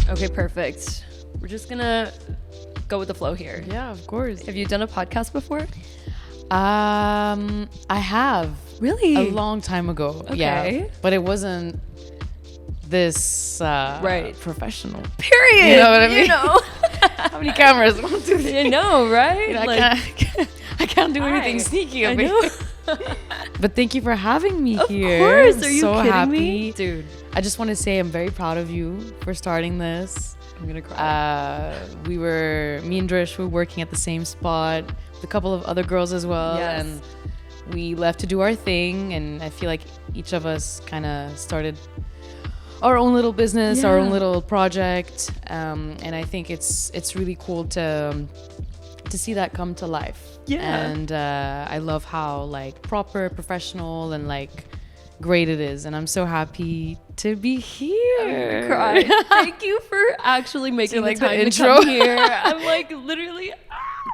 Okay, perfect. We're just gonna go with the flow here. Yeah, of course. Have you done a podcast before? I have. Really? A long time ago. Okay. Yeah. But it wasn't this Right. professional. Period. You know what I mean? You know. How many cameras? 1, 2, 3. You know, right? You know, Like, I can't do anything sneaky. I up know. here. But thank you for having me here. Of course. I'm Are you so kidding happy. me? Dude, I just want to say I'm very proud of you for starting this. I'm gonna cry. Me and Drish were working at the same spot with a couple of other girls as well. Yes. And we left to do our thing. And I feel like each of us kind of started our own little business, our own little project. And I think it's really cool to see that come to life. Yeah. And I love how like proper, professional, and like great it is. And I'm so happy to be here. Cry. Thank you for actually making like the the time to intro? come here. I'm like literally.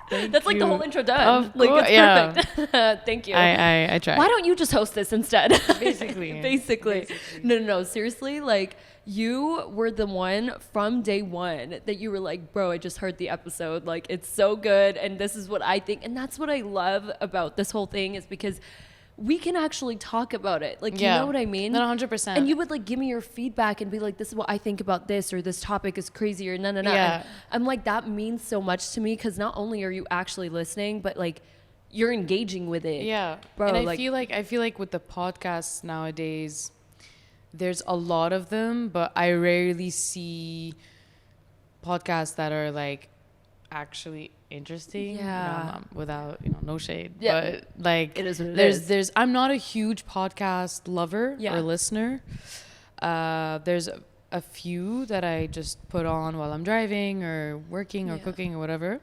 That's like the whole intro done. Of Like course, it's yeah. perfect. Thank you. I try. Why don't you just host this instead? Basically. Basically. No. Seriously, like you were the one from day one that you were like, bro, I just heard the episode. Like it's so good. And this is what I think. And that's what I love about this whole thing is because we can actually talk about it. Like, you know what I mean? No, 100%. And you would like give me your feedback and be like, this is what I think about this, or this topic is crazy, or no. Yeah. And I'm like, that means so much to me because not only are you actually listening, but like you're engaging with it. Yeah. Bro, And I like, feel like with the podcasts nowadays, there's a lot of them, but I rarely see podcasts that are like actually interesting. Yeah. Without, no shade. Yeah. But like It is what it is. I'm not a huge podcast lover Yeah. or listener. There's a few that I just put on while I'm driving or working or cooking or whatever.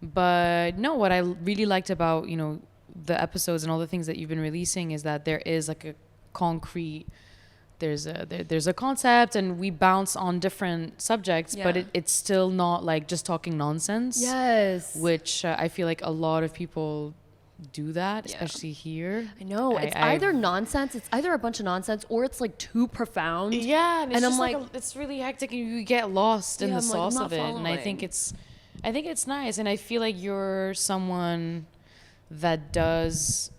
But no, what I really liked about, the episodes and all the things that you've been releasing is that there is like a concrete, there's a concept and we bounce on different subjects, but it's still not like just talking nonsense. yes. Which I feel like a lot of people do that, especially here. I know. It's either nonsense, it's either a bunch of nonsense, or it's like too profound. Yeah, and And I'm just like, it's really hectic and you get lost in the I'm like, I'm sauce not of it. And I following. think it's nice. And I feel like you're someone that does,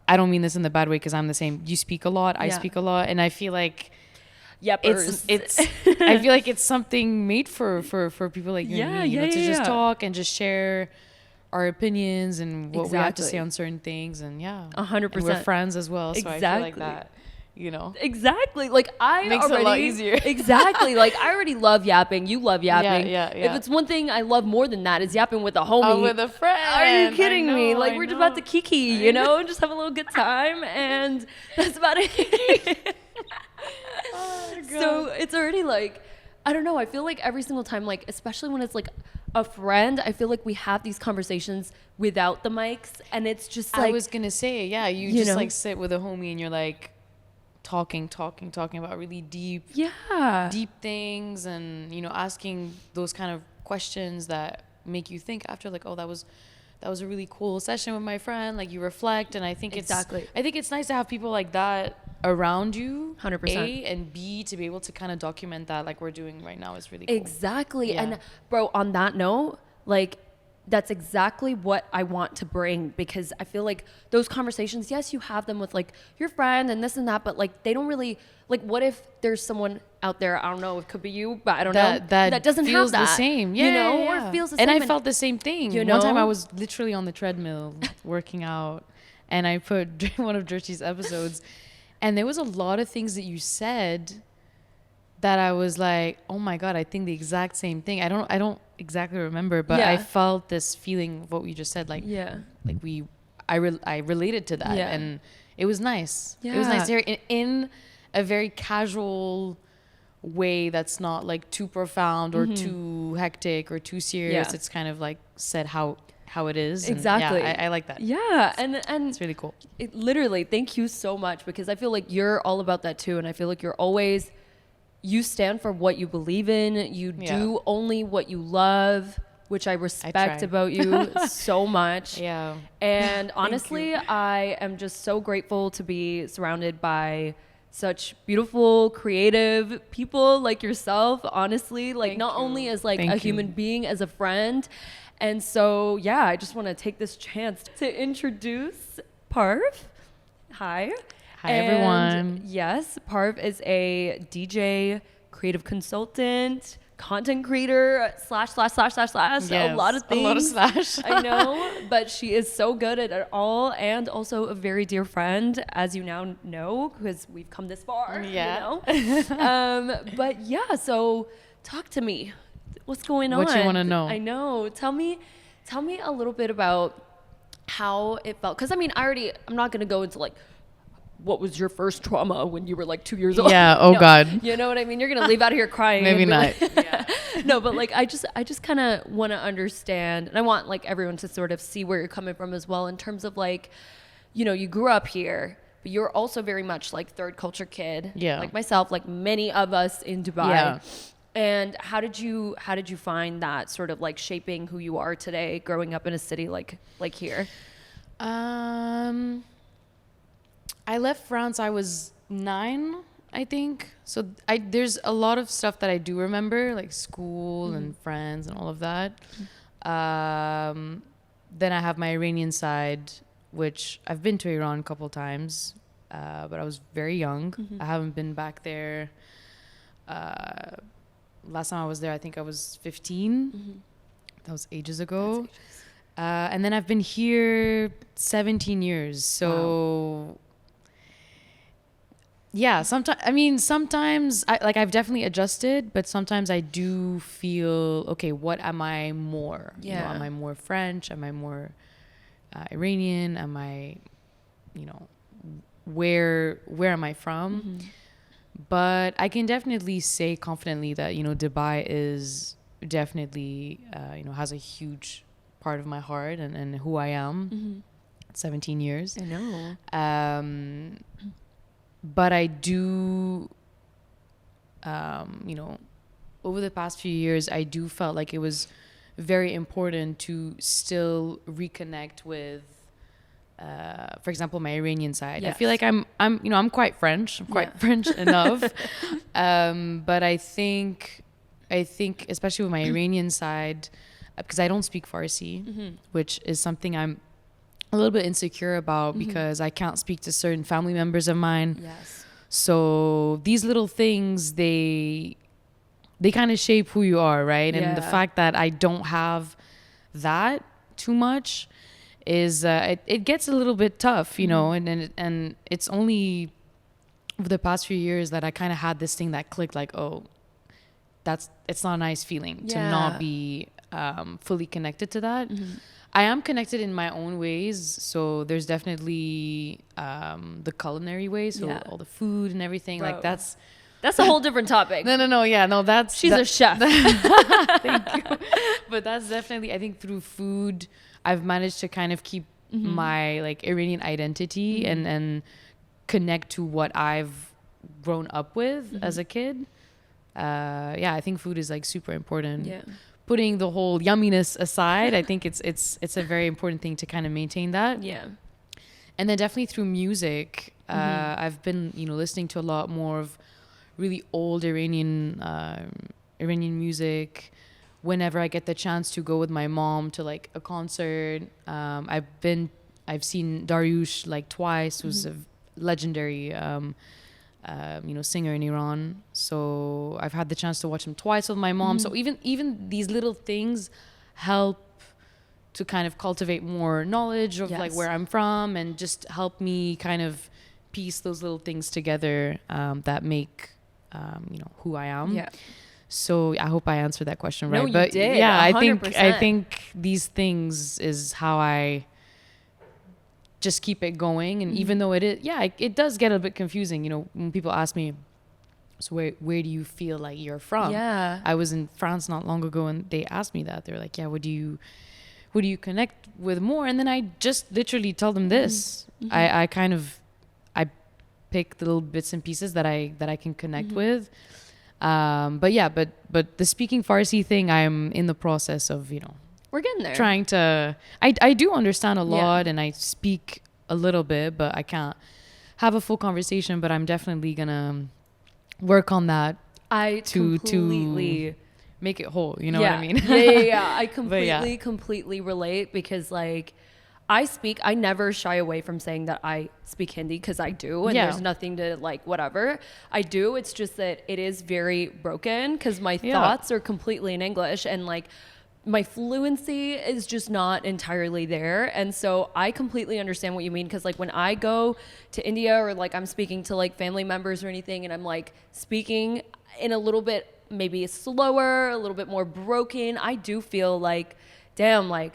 I don't mean this in the bad way because I'm the same. You speak a lot, I speak a lot, and I feel like it's I feel like it's something made for people like you and me, to just talk and just share our opinions and what we have to say on certain things, and 100%. And we're friends as well, so I feel like Exactly. that, Exactly. Like Makes it a lot easier. Exactly. Like I already love yapping. You love yapping. Yeah. If it's one thing I love more than that is yapping with a homie. with a friend. Are you kidding me? Like I we're know. about to kiki, just have a little good time, and that's about it. So it's already like, I don't know. I feel like every single time, like especially when it's like a friend, I feel like we have these conversations without the mics, and it's just like I was gonna say, you just like sit with a homie and you're like talking about really deep things, and asking those kind of questions that make you think after, like, oh, that was a really cool session with my friend. Like you reflect, and I think it's nice to have people like that around you. 100%. A, and B, to be able to kind of document that like we're doing right now is really cool. Exactly. Yeah. And bro, on that note, like that's exactly what I want to bring, because I feel like those conversations, yes, you have them with like your friend and this and that, but like they don't really, like, what if there's someone out there, I don't know, it could be you, but I don't know, that doesn't feels have that. The same. Or feels the same. And I felt the same thing. One time I was literally on the treadmill working out, and I put one of Dirty's episodes, and there was a lot of things that you said that I was like, oh my God, I think the exact same thing. I don't exactly remember, but I felt this feeling of what we just said, like I related to that, and it was nice. It was nice to hear in a very casual way that's not like too profound or too hectic or too serious. It's kind of like said how it is. Exactly. And I like that. Yeah. And it's really cool. Literally, thank you so much, because I feel like you're all about that too. And I feel like you stand for what you believe in. You do only what you love, which I respect about you so much. Yeah. And honestly, I am just so grateful to be surrounded by such beautiful, creative people like yourself, honestly, like Thank not you. only as like Thank a you. human being, as a friend. And so, yeah, I just want to take this chance to introduce Parv. Hi. Hi, And everyone. yes, Parv is a DJ, creative consultant, content creator, slash, a lot of things. A lot of slash. I know, but she is so good at it all, and also a very dear friend, as you now know, because we've come this far. Yeah. You know? But yeah, so talk to me. What's going on? What you wanna know? I know. Tell me a little bit about how it felt. Because I mean, I'm not gonna go into like, what was your first trauma when you were like 2 years old? Yeah. Oh No. God. You know what I mean? You're gonna leave out of here crying. Maybe and be not. like- No, but like I just kind of want to understand, and I want like everyone to sort of see where you're coming from as well, in terms of like, you know, you grew up here, but you're also very much like third culture kid. Yeah. Like myself, like many of us in Dubai. Yeah. And how did you find that sort of like shaping who you are today, growing up in a city like here? I left France. I was 9, I think. So there's a lot of stuff that I do remember, like school and friends and all of that. Then I have my Iranian side, which I've been to Iran a couple times, but I was very young. I haven't been back there. Last time I was there, I think I was 15. That was ages ago. And then I've been here 17 years. So yeah, sometimes I've definitely adjusted, but sometimes I do feel, okay, what am I more? Yeah. You know, am I more French? Am I more Iranian? Am I, you know, where am I from? But I can definitely say confidently that, you know, Dubai is definitely, you know, has a huge part of my heart and who I am. 17 years. I know. But I do, you know, over the past few years, I do felt like it was very important to still reconnect with, for example, my Iranian side. Yes. I feel like I'm quite French. I'm quite French enough. But I think especially with my Iranian side, because I don't speak Farsi, which is something I'm a little bit insecure about because I can't speak to certain family members of mine. Yes. So these little things, they kind of shape who you are, right? Yeah. And the fact that I don't have that too much is it gets a little bit tough, you know, and it's only over the past few years that I kind of had this thing that clicked, like, oh, it's not a nice feeling to not be fully connected to that. I am connected in my own ways. So there's definitely the culinary ways, so all the food and everything. Bro. Like that's a whole different topic. no, yeah, no, that's She's a chef. Thank you. But that's definitely, I think through food, I've managed to kind of keep my like Iranian identity and connect to what I've grown up with as a kid. Yeah, I think food is like super important. Yeah. Putting the whole yumminess aside, I think it's a very important thing to kind of maintain that. Yeah. And then definitely through music, I've been, you know, listening to a lot more of really old Iranian music. Whenever I get the chance to go with my mom to like a concert, I've seen Daryush like twice, who's a legendary, you know, singer in Iran. So I've had the chance to watch him twice with my mom. So even these little things help to kind of cultivate more knowledge of like where I'm from, and just help me kind of piece those little things together that make you know, who I am. Yeah. So I hope I answered that question right. No, you but did, yeah, 100%. I think these things is how I just keep it going. And even though it does get a bit confusing, you know, when people ask me, so where do you feel like you're from? Yeah. I was in France not long ago and they asked me that. They're like, yeah, what do you connect with more? And then I just literally tell them this. I pick the little bits and pieces that I can connect with. But the speaking Farsi thing, I'm in the process of, you know, We're getting there. trying to, I do understand a lot and I speak a little bit, but I can't have a full conversation, but I'm definitely gonna work on that to make it whole. You know what I mean? Yeah. I completely relate, because like I never shy away from saying that I speak Hindi, because I do, and there's nothing to like whatever I do. It's just that it is very broken, because my thoughts are completely in English, and like my fluency is just not entirely there. And so I completely understand what you mean, because like when I go to India, or like I'm speaking to like family members or anything, and I'm like speaking in a little bit maybe slower, a little bit more broken, I do feel like, damn, like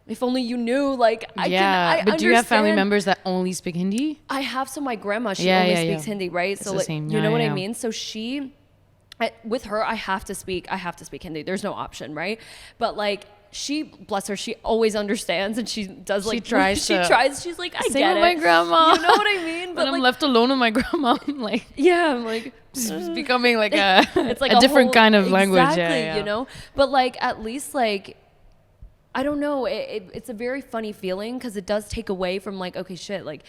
if only you knew, like, I but do you have family members that only speak Hindi? I have. So my grandma, she only speaks Hindi, right? It's so the like, same. you know what I mean? So with her, I have to speak Hindi. There's no option, right? But like, she, bless her, she always understands, and she does like, she's like, I Same get with it. my grandma. You know what I mean? But when I'm like, left alone with my grandma, I'm like, I'm like, it's becoming like it's like a different whole, kind of language. Exactly, you know? But like, at least like, I don't know. It's a very funny feeling, because it does take away from like, okay, shit, like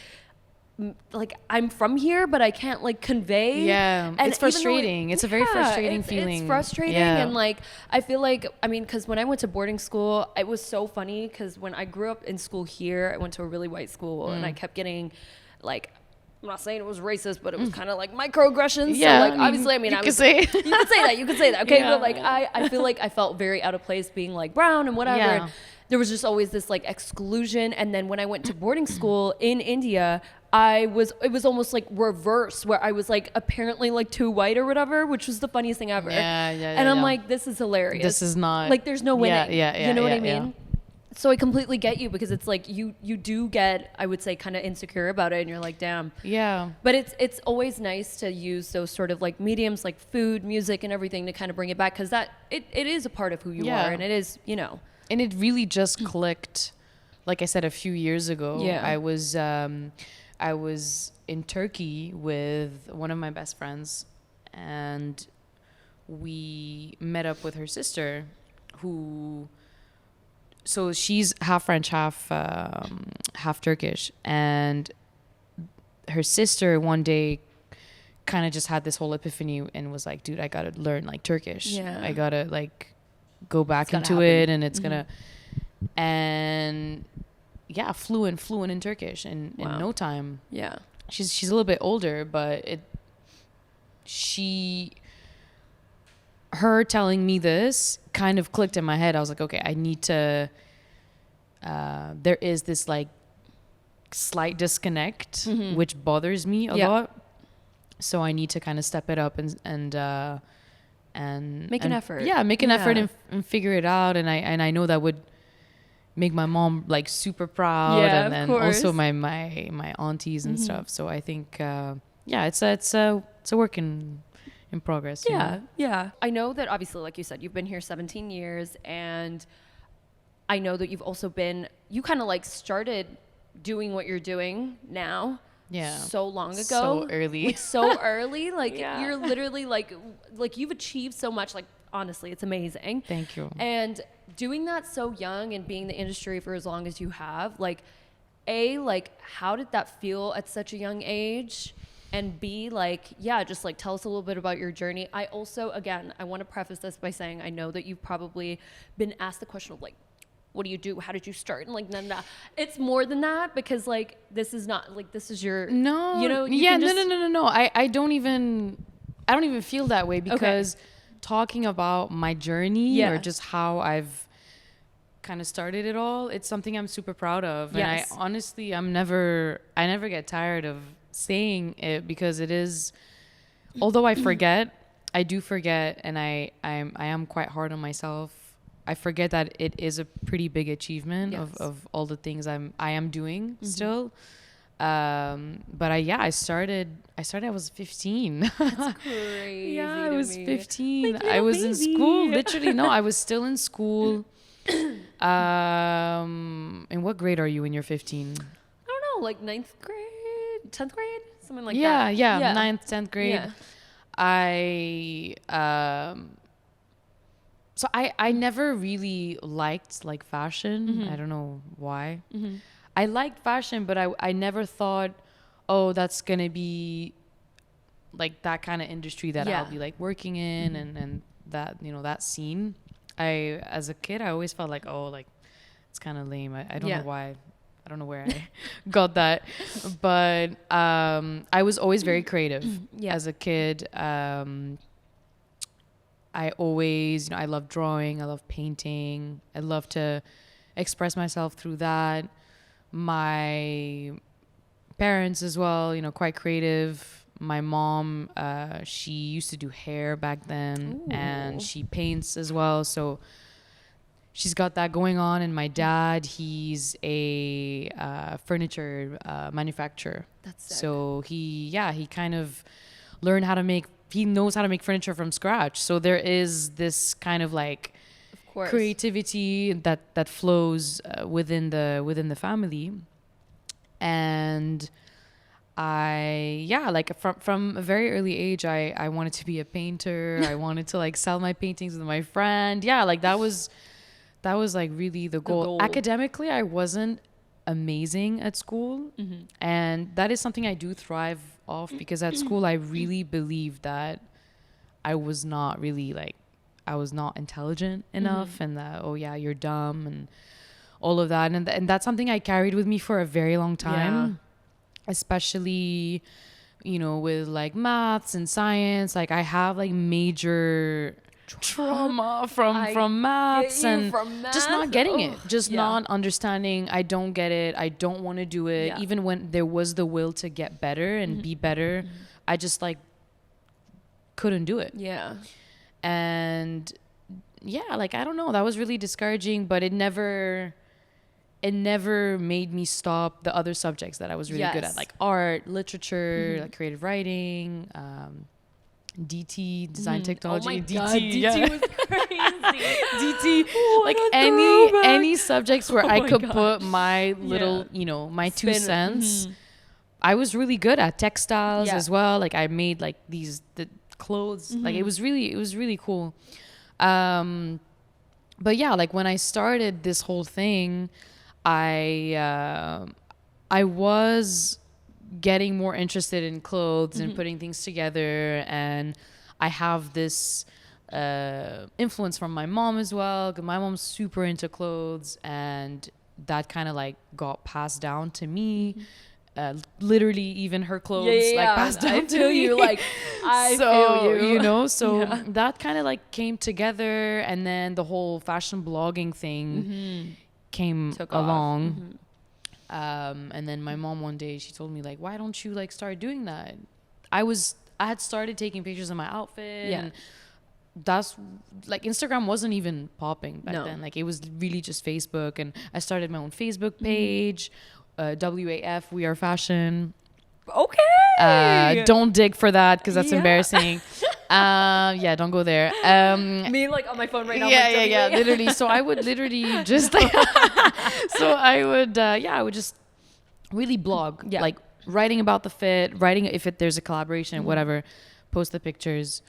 I'm from here, but I can't like convey. Yeah, and it's frustrating. It's a very frustrating feeling. It's frustrating, and like I feel like, I mean, because when I went to boarding school, it was so funny, because when I grew up in school here, I went to a really white school, and I kept getting like, I'm not saying it was racist, but it was kind of like microaggressions. Yeah, so like obviously, I mean, you could say that. Okay, but like I feel like I felt very out of place being like brown and whatever. Yeah. And there was just always this like exclusion. And then when I went to boarding school in India, it was almost like reverse, where I was like apparently like too white or whatever, which was the funniest thing ever. And I'm like, this is hilarious. This is not like, there's no winning. You know what I mean? Yeah. So I completely get you, because it's like you do get, I would say, kind of insecure about it, and you're like, damn. Yeah. But it's always nice to use those sort of like mediums, like food, music, and everything, to kind of bring it back, because that it is a part of who you are, and it is, you know. And it really just clicked, like I said, a few years ago. Yeah. I was in Turkey with one of my best friends, and we met up with her sister, so she's half French, half Turkish, and her sister one day kind of just had this whole epiphany and was like, dude, I gotta learn like Turkish. Yeah. I gotta like go back into it, and it's gonna, and yeah, fluent in Turkish in no time. Yeah. She's a little bit older, but her telling me this kind of clicked in my head. I was like, okay, I need to, there is this like slight disconnect, which bothers me a lot. So I need to kind of step it up and make an effort. Yeah, make an effort and figure it out. And I know that would make my mom like super proud, and then also my aunties and stuff. So I think it's a work in progress. Yeah. I know that obviously, like you said, you've been here 17 years, and I know that you kind of like started doing what you're doing now. Yeah. So long ago. So early. Like so early. Like you're literally like you've achieved so much. Like honestly, it's amazing. Thank you. And doing that so young and being in the industry for as long as you have, like how did that feel at such a young age? And B, just like tell us a little bit about your journey. I also, again, I want to preface this by saying I know that you've probably been asked the question of like, what do you do? How did you start? And like, nah. It's more than that, because like, this is not like, this is your, no, you know, no. I don't even feel that way, because talking about my journey or just how I've kind of started it all, it's something I'm super proud of. Yes. And I honestly, I never get tired of saying it, because it is, although I do forget, and I am quite hard on myself. I forget that it is a pretty big achievement of all the things I am doing still. But I started, I was 15. That's crazy. Yeah, I was 15. Like, I was baby. in school, literally. No, I was still in school. In what grade are you when you're 15? I don't know, like 9th grade, 10th grade, something like that. Yeah, 9th, 10th grade. Yeah. So I never really liked like fashion. I don't know why. I liked fashion, but I never thought, oh, that's going to be like that kind of industry that I'll be like working in, and that, you know, that scene. As a kid, I always felt like, oh, like it's kind of lame. I don't know why. I don't know where I got that, but I was always very creative as a kid. I always, you know, I love drawing, I love painting, I love to express myself through that. My parents as well, you know, quite creative. My mom, she used to do hair back then. Ooh. And she paints as well, so she's got that going on. And my dad, he's a furniture manufacturer. That's sick. So he kind of learned how to make, he knows how to make furniture from scratch. So there is this kind of like creativity that flows within the family. And like from a very early age, I wanted to be a painter. I wanted to like sell my paintings with my friend. Yeah, like that was like really the goal. Academically, I wasn't amazing at school. Mm-hmm. And that is something I do thrive off, because at school I really believed that I was not really like, I was not intelligent enough, and that, oh yeah, you're dumb and all of that. And that's something I carried with me for a very long time, especially, you know, with like maths and science. Like I have like major trauma from maths, and just not getting it, just not understanding. I don't get it. I don't want to do it. Even when there was the will to get better and be better, I just like couldn't do it. And like, I don't know, that was really discouraging, but it never made me stop the other subjects that I was really good at, like art, literature, like creative writing, DT, design technology. Oh my God, DT was crazy. DT, like any subjects where I could put my little, you know, my 2 cents. I was really good at textiles as well. Like I made like the clothes. Like it was really cool. But yeah, like when I started this whole thing, I was getting more interested in clothes and putting things together, and I have this influence from my mom as well, because my mom's super into clothes, and that kind of like got passed down to me. Literally even her clothes like passed down to me. You like I feel you, you know. So that kind of like came together, and then the whole fashion blogging thing came along. And then my mom one day, she told me like, why don't you like start doing that? I had started taking pictures of my outfit, and that's like, Instagram wasn't even popping back then. Like it was really just Facebook, and I started my own Facebook page. WAF, We Are Fashion. Okay. Don't dig for that, because that's embarrassing. Don't go there. Me like on my phone right now. Yeah. Literally. So I would literally just like, I would just really blog, like writing about the fit, writing if there's a collaboration, whatever, post the pictures.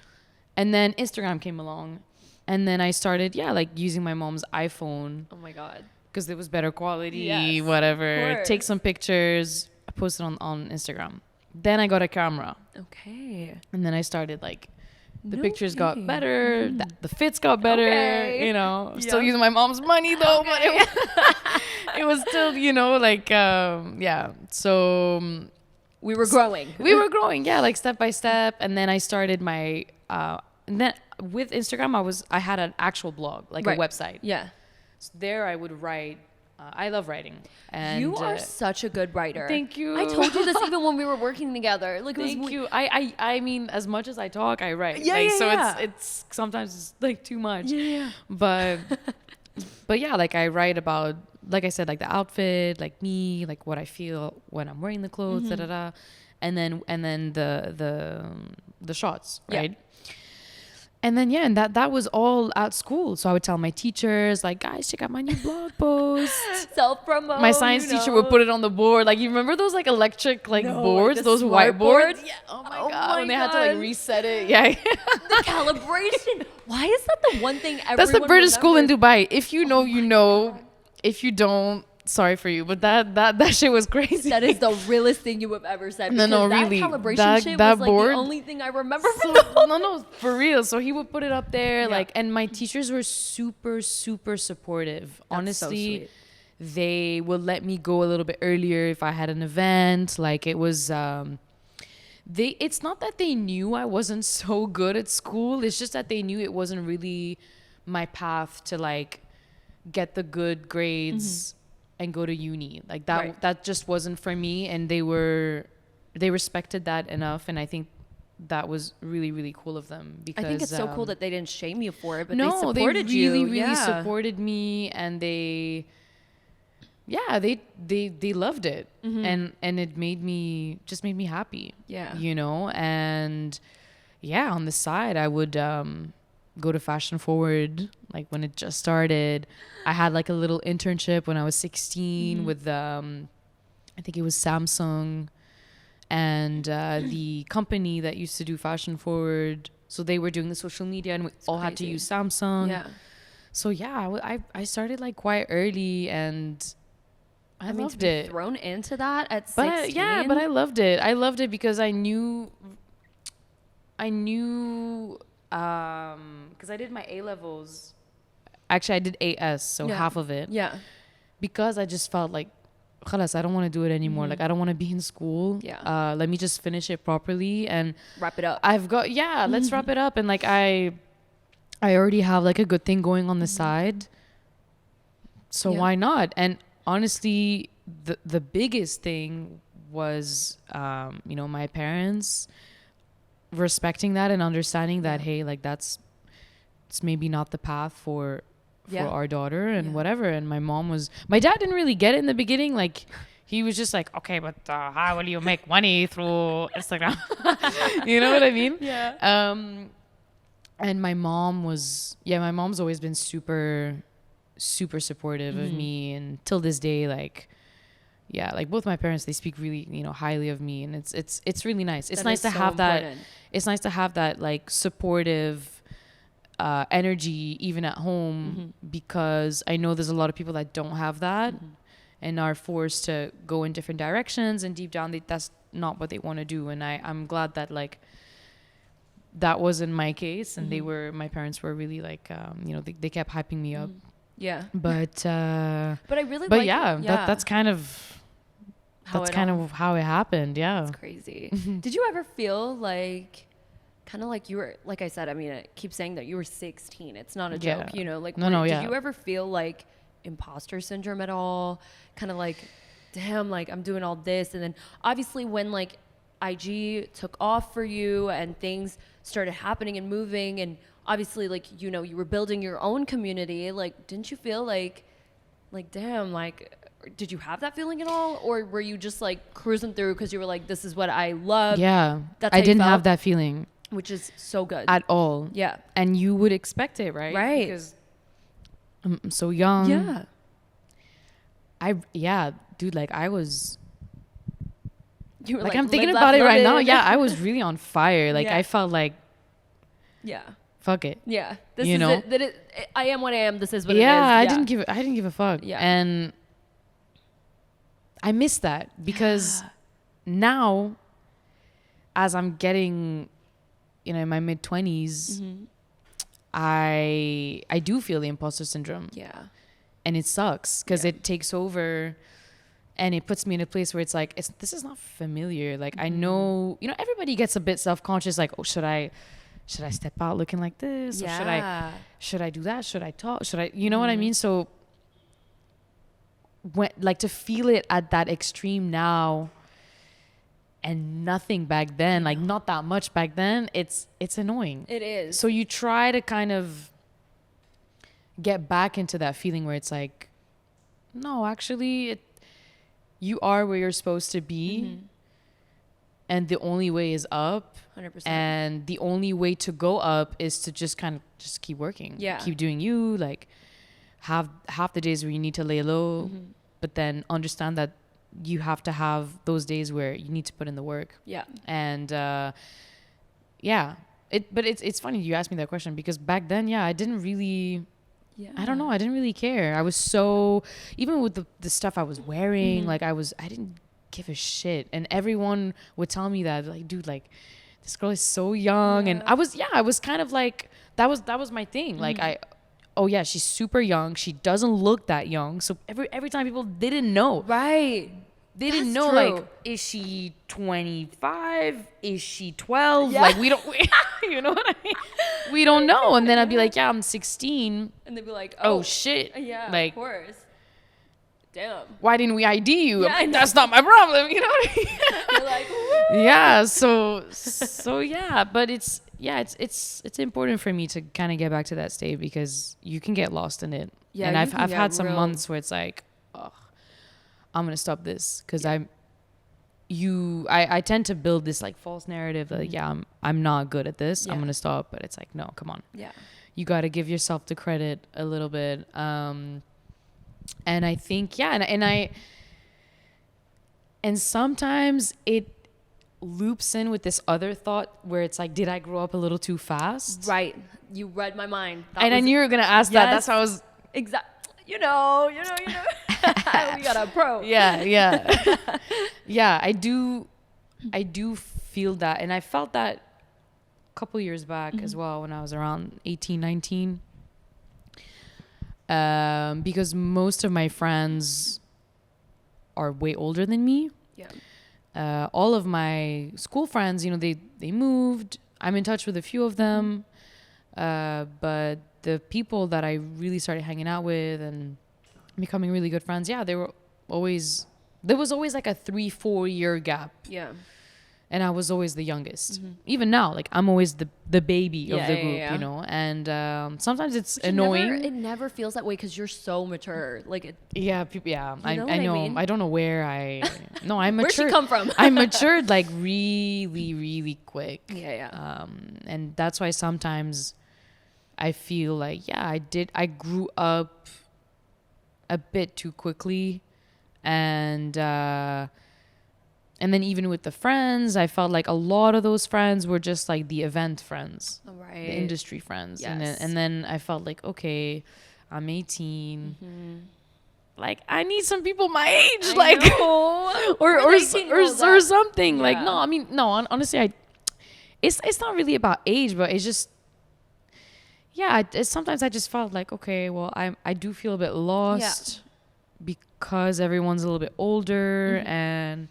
And then Instagram came along, and then I started, like using my mom's iPhone. Oh my God. Because it was better quality, whatever. Take some pictures, I posted on Instagram. Then I got a camera. Okay. And then I started like, the pictures got better, the fits got better, you know. Still using my mom's money though, but it was still, you know, like, So we were growing. Like step by step. And then I started my, and then with Instagram, I had an actual blog, like a website. Yeah. So there I would write. I love writing. And you are such a good writer. Thank you. I told you this even when we were working together. Like, thank you. I mean, as much as I talk, I write. So it's sometimes it's like too much. Yeah. But yeah, like I write about, like I said, like the outfit, like me, like what I feel when I'm wearing the clothes, and then the shots, right? And then, and that was all at school. So I would tell my teachers, like, guys, check out my new blog post. Self-promote. My science teacher would put it on the board. Like, you remember those, like, electric, like, boards? Those whiteboards? Yeah. Oh, my God. When they had to, like, reset it. Yeah. The calibration. Why is that the one thing everyone That's the British school in Dubai. If you know, you know. If you don't, sorry for you, but that shit was crazy. That is the realest thing you have ever said. No, that really. Calibration shit That was board, the only thing I remember from no, for real. So he would put it up there, and my teachers were super, super supportive. That's honestly, so they would let me go a little bit earlier if I had an event. Like it was, it's not that they knew I wasn't so good at school. It's just that they knew it wasn't really my path to like get the good grades and go to uni. Like that just wasn't for me. And they respected that enough. And I think that was really, really cool of them, because I think it's so cool that they didn't shame you for it, but no, they supported they you. really supported me, and they loved it. And it made me happy. Yeah. You know, and yeah, on the side I would go to Fashion Forward, like when it just started. I had like a little internship when I was 16 with I think it was Samsung and the company that used to do Fashion Forward. So they were doing the social media, and we all had to use Samsung. Yeah. So yeah, I started like quite early, and I loved it. Thrown into that at 16. But I loved it. I loved it because I knew because I did my A-levels. Actually, I did AS, so half of it. Yeah. Because I just felt like, khalas, I don't want to do it anymore. Like, I don't want to be in school. Yeah. Let me just finish it properly and wrap it up. Let's wrap it up. And like, I already have like a good thing going on the side. So why not? And honestly, the biggest thing was, my parents respecting that and understanding that, hey, like it's maybe not the path for our daughter and whatever. And my dad didn't really get it in the beginning. Like he was just like, okay, but how will you make money through Instagram? You know what I mean? Yeah. And my mom's always been super, super supportive of me. And till this day, like both my parents, they speak really, highly of me. And it's really nice. It's nice to have that. It's nice to have that like supportive energy even at home, because I know there's a lot of people that don't have that and are forced to go in different directions, and deep down that's not what they want to do. And I'm glad that like that wasn't my case, and my parents were really like they kept hyping me up. Yeah. But I really that's kind of how it happened. Yeah. It's crazy. Did you ever feel like kind of like you were, like I said, I mean, I keep saying that you were 16. It's not a joke, Did you ever feel like imposter syndrome at all? Kind of like, damn, like I'm doing all this. And then obviously when like IG took off for you and things started happening and moving, and obviously like, you were building your own community, like, didn't you feel like damn, like, did you have that feeling at all, or were you just like cruising through because you were like, this is what I love? Yeah, I didn't have that feeling, which is so good at all. Yeah, and you would expect it, right? Because I'm so young. Yeah, dude, like I was. You were like I'm thinking about it right now. Yeah, I was really on fire. Like I felt like. Yeah. Fuck it. Yeah. This is it. I am what I am. This is what it is. I didn't give a fuck. Yeah. And I miss that, because now, as I'm getting, in my mid-20s, I do feel the imposter syndrome. Yeah. And it sucks because it takes over, and it puts me in a place where it's like, this is not familiar. Like I know, everybody gets a bit self-conscious. Like, oh, should I step out looking like this? Yeah. Or should I do that? Should I talk? Should I, you know what I mean? So when, like, to feel it at that extreme now and nothing back then, like not that much back then, it's annoying. It is. So you try to kind of get back into that feeling where it's like, no, actually you are where you're supposed to be. And the only way is up. 100%. And the only way to go up is to just keep working. Yeah. Keep doing you. Like, have half the days where you need to lay low, but then understand that you have to have those days where you need to put in the work. Yeah. And but it's funny you asked me that question, because back then, I didn't really Yeah. I don't know. I didn't really care. I was so, even with the stuff I was wearing, like I didn't give a shit. And everyone would tell me that, like, dude, like, this girl is so young. And I was kind of like, that was my thing. Like oh yeah, she's super young. She doesn't look that young. So every time people didn't know. Right. They didn't know, like, is she 25? Is she 12? Yeah. Like, you know what I mean? We don't know. And then I'd be like, yeah, I'm 16. And they'd be like, oh shit. Yeah, like, of course. Damn. Why didn't we ID you? Yeah, that's not my problem. You know what I mean? You're like, woo. Yeah. So yeah, but it's important for me to kind of get back to that state because you can get lost in it. Yeah. And I've had some real months where it's like, oh, I'm gonna stop this because I tend to build this like false narrative that like, I'm not good at this. I'm gonna stop. But it's like, no, come on. Yeah. You got to give yourself the credit a little bit. And I think, and sometimes it loops in with this other thought where it's like, did I grow up a little too fast? Right. You read my mind. And I knew you were going to ask that. That's how I was. Exactly. You know. We got a pro. Yeah. Yeah. I do feel that. And I felt that a couple years back as well when I was around 18, 19. Because most of my friends are way older than me. Yeah. All of my school friends, you know, they moved. I'm in touch with a few of them. But the people that I really started hanging out with and becoming really good friends, there was always like a 3-4 year gap. Yeah. And I was always the youngest. Even now, like I'm always the baby of the group, you know. And sometimes it's annoying. It never feels that way because you're so mature. Like it. Yeah, I know. mean? I don't know where I. No, I matured. Where'd she come from? I matured like really, really quick. Yeah. And that's why sometimes I feel like I grew up a bit too quickly, and then even with the friends, I felt like a lot of those friends were just like the event friends, right? The industry friends. Yes. And then I felt like, okay, I'm 18. Like I need some people my age, or something. Yeah. Like no, I mean no. Honestly, it's not really about age, but it's just sometimes I just felt like okay, well I do feel a bit lost because everyone's a little bit older and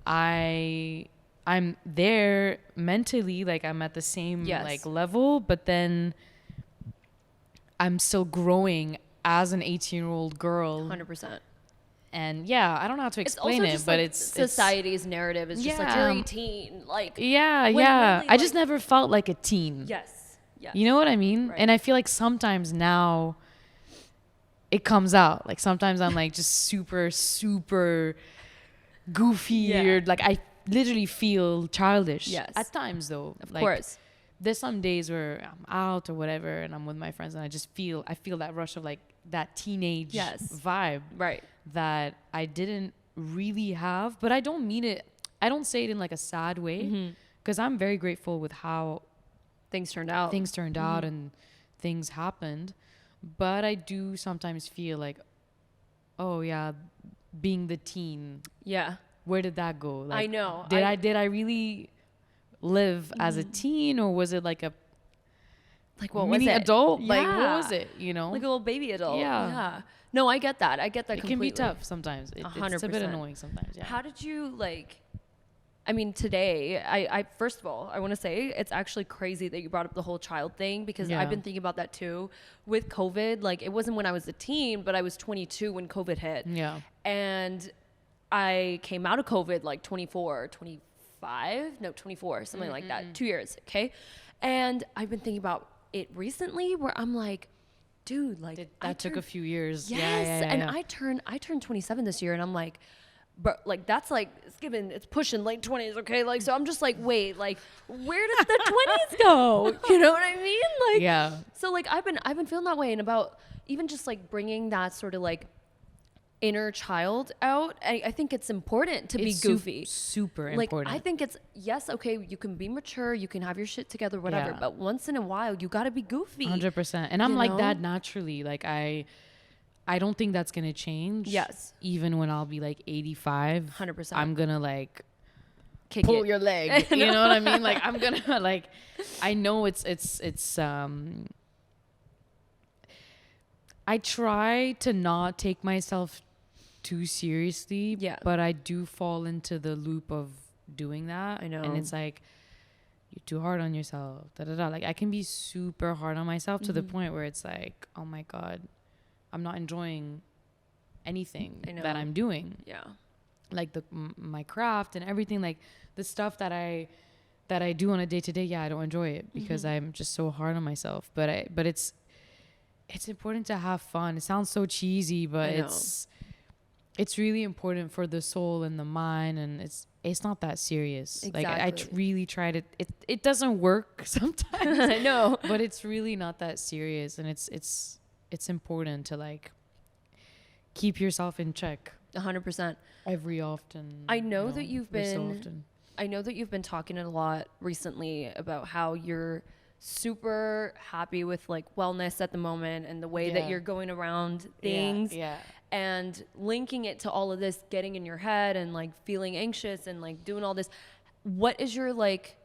I'm there mentally, like I'm at the same like level, but then I'm still growing as an 18-year-old girl. 100%. And I don't know how to explain it, but like it's society's narrative is just like you're 18, like really, I just never felt like a teen. Yes. You know what I mean? Right. And I feel like sometimes now it comes out. Like sometimes I'm like just super goofy or like I literally feel childish at times though. Of like, course. There's some days where I'm out or whatever and I'm with my friends and I feel that rush of like that teenage vibe that I didn't really have, but I don't mean it. I don't say it in like a sad way because I'm very grateful with how things turned out and things happened. But I do sometimes feel like, oh yeah, being the teen. Yeah. Where did that go? Like, I know. Did I really live as a teen, or was it like a what mini was it? adult? Yeah. Like what was it? You know, like a little baby adult. Yeah. No, I get that. It completely. Can be tough sometimes. 100%. It's a bit annoying sometimes. Yeah. How did you like? I mean, today, I first of all, I want to say it's actually crazy that you brought up the whole child thing because I've been thinking about that too. With COVID, like it wasn't when I was a teen, but I was 22 when COVID hit. Yeah. And I came out of COVID like 24, something like that. 2 years, okay? And I've been thinking about it recently where I'm like, dude, like that took a few years. Yes. And I turned 27 this year and I'm like, but like that's like it's pushing late 20s, okay? Like so I'm just like, wait, like where did the 20s go? You know what I mean? Like so like I've been feeling that way, and about even just like bringing that sort of like inner child out. I think it's important to be goofy. Super like, important. I think it's, yes, okay, you can be mature, you can have your shit together, whatever, but once in a while, you got to be goofy. 100%. And I'm like that naturally. Like, I don't think that's going to change. Yes. Even when I'll be like 85. 100%. I'm going to like Kick pull it. your leg. You know what I mean? Like, I'm going to like, I know it's I try to not take myself too seriously, but I do fall into the loop of doing that. I know. And it's like, you're too hard on yourself. Like, I can be super hard on myself to the point where it's like, oh my God, I'm not enjoying anything that I'm doing. Yeah. Like my craft and everything, like the stuff that I do on a day to day. I don't enjoy it because I'm just so hard on myself. But it's important to have fun. It sounds so cheesy, but it's really important for the soul and the mind, and it's not that serious. Exactly. Like, I really tried it. It doesn't work sometimes. I know, but it's really not that serious, and it's important to like keep yourself in check. 100%. Every often. I know that you've been talking a lot recently about how you're super happy with like wellness at the moment and the way that you're going around things and linking it to all of this getting in your head and like feeling anxious and like doing all this. What is your like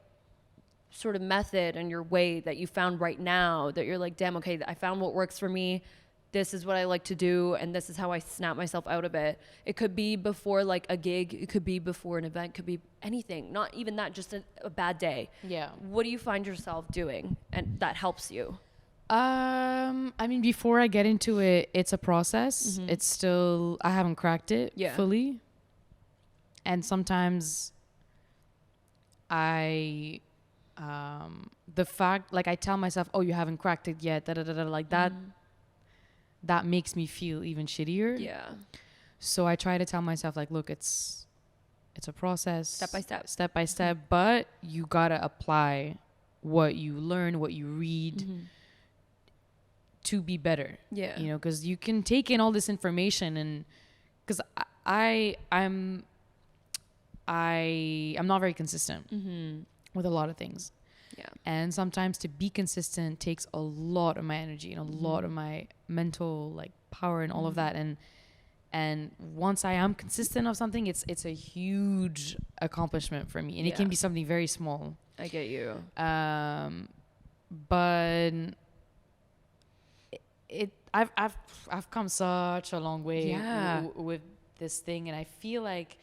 sort of method and your way that you found right now that you're like, damn, okay, I found what works for me. This is what I like to do, and this is how I snap myself out of it. It could be before like a gig, it could be before an event, could be anything. Not even that, just a bad day. Yeah. What do you find yourself doing and that helps you? I mean, before I get into it, it's a process. It's still, I haven't cracked it fully. And sometimes the fact, like I tell myself, oh, you haven't cracked it yet, like that. That makes me feel even shittier. Yeah. So I try to tell myself, like, look, it's a process. Step by step. But you got to apply what you learn, what you read to be better. Yeah. You know, because you can take in all this information and because I'm not very consistent with a lot of things. Yeah. And sometimes to be consistent takes a lot of my energy and a lot of my mental like power and all of that. And once I am consistent of something, it's a huge accomplishment for me. And it can be something very small. I get you. But I've come such a long way with this thing, and I feel like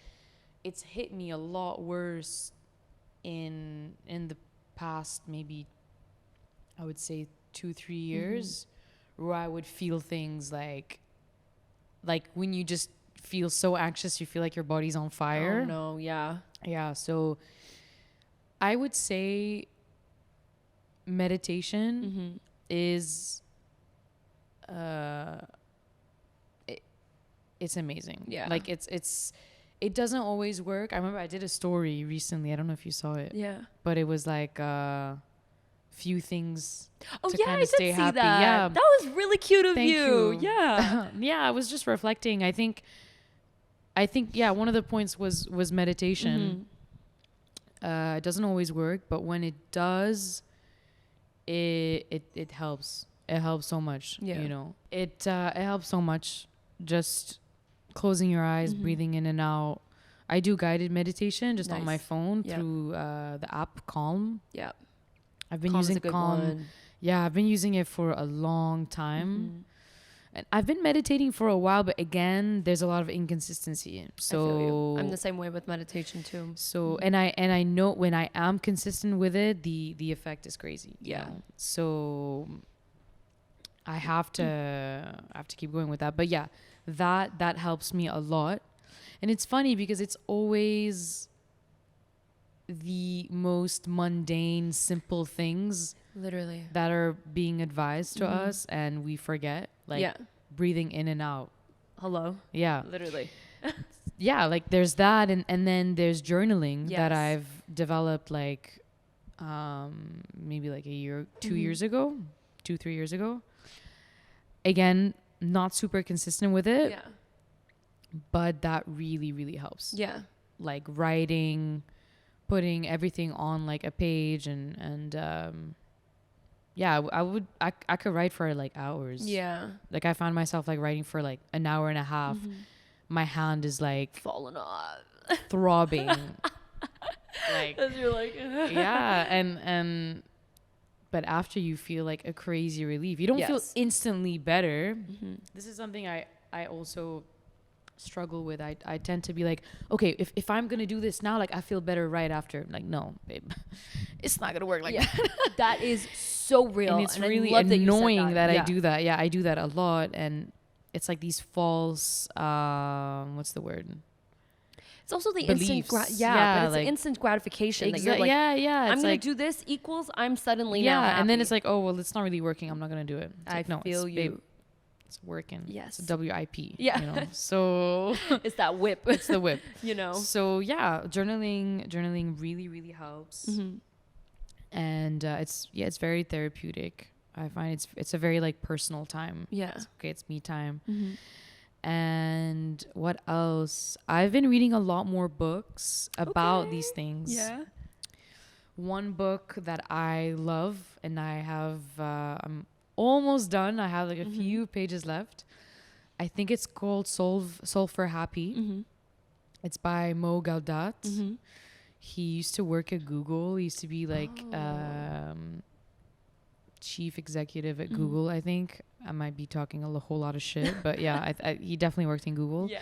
it's hit me a lot worse in the past maybe I would say 2-3 years where I would feel things like when you just feel so anxious, you feel like your body's on fire. Oh no, yeah. So I would say meditation is it's amazing. Yeah. Like it doesn't always work. I remember I did a story recently. I don't know if you saw it. Yeah. But it was like few things to kind of stay happy. That. Yeah. That was really cute of you. Yeah. Yeah, I was just reflecting. I think one of the points was meditation. It doesn't always work, but when it does, it helps. It helps so much. Yeah. You know. It helps so much just closing your eyes, breathing in and out. I do guided meditation just on my phone through the app Calm. Yeah. I've been using Calm. Yeah, I've been using it for a long time. And I've been meditating for a while, but again, there's a lot of inconsistency. So I feel you. I'm the same way with meditation too. So and I know when I am consistent with it, the effect is crazy. Yeah. You know? So I have to keep going with that. But yeah, that helps me a lot. And it's funny because it's always the most mundane, simple things literally that are being advised to us, and we forget, like breathing in and out. Hello. Yeah. Literally. Yeah, like there's that, and then there's journaling that I've developed like maybe like a year, 2 years ago, 2-3 years ago. Again, not super consistent with it. Yeah. but that really, really helps. Yeah. Like writing, putting everything on like a page, and yeah, I could write for like hours. Yeah. Like I found myself like writing for like an hour and a half. My hand is like Falling off. throbbing. Like, as you're like, yeah, and but after you feel like a crazy relief, you don't feel instantly better. This is something I also struggle with. I tend to be like, okay, if I'm gonna do this now, like I feel better right after. Like, no, babe, it's not gonna work like that. That is so real, and it's and really annoying that I do that. Yeah, I do that a lot, and it's like these false what's the word? It's also the beliefs. instant but it's like, the instant gratification that you're like, I'm gonna do this equals I'm suddenly now happy. And then it's like, oh well, it's not really working, I'm not gonna do it. It's like, no, feel you. Babe, it's working. Yes. It's WIP. Yeah. You know? So it's that whip. It's the whip. You know. So yeah, journaling really, really helps. And it's very therapeutic. I find it's a very like personal time. Yeah. It's me time. And what else? I've been reading a lot more books about these things. Yeah. One book that I love, and I have I'm almost done. I have like a few pages left. I think it's called Solve for Happy. It's by Mo Gaudat. He used to work at Google. He used to be like chief executive at Google, I think. I might be talking a whole lot of shit, but yeah, he definitely worked in Google. Yeah.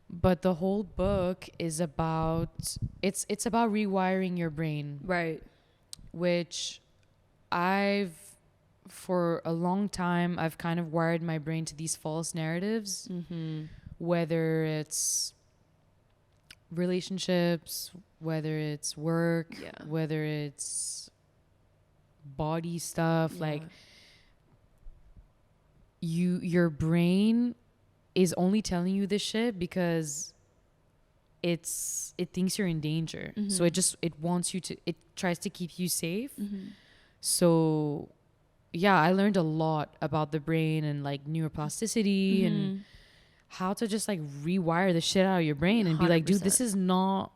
But the whole book is about it's about rewiring your brain, right? Which for a long time I've kind of wired my brain to these false narratives, whether it's relationships, whether it's work, whether it's body stuff, like your brain is only telling you this shit because it thinks you're in danger. So it wants you to, it tries to keep you safe. So yeah, I learned a lot about the brain and like neuroplasticity and how to just like rewire the shit out of your brain and 100%. Be like, dude, this is not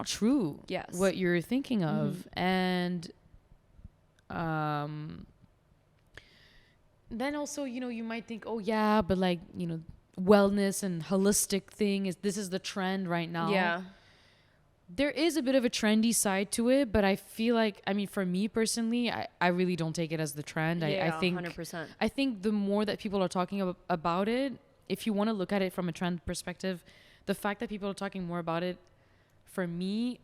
true. Yes. What you're thinking of. And then also, you know, you might think, oh yeah, but like, you know, wellness and holistic thing this is the trend right now. Yeah. There is a bit of a trendy side to it, but I feel like, I mean, for me personally, I really don't take it as the trend. I think 100%. I think the more that people are talking about it, if you want to look at it from a trend perspective, the fact that people are talking more about it, for me,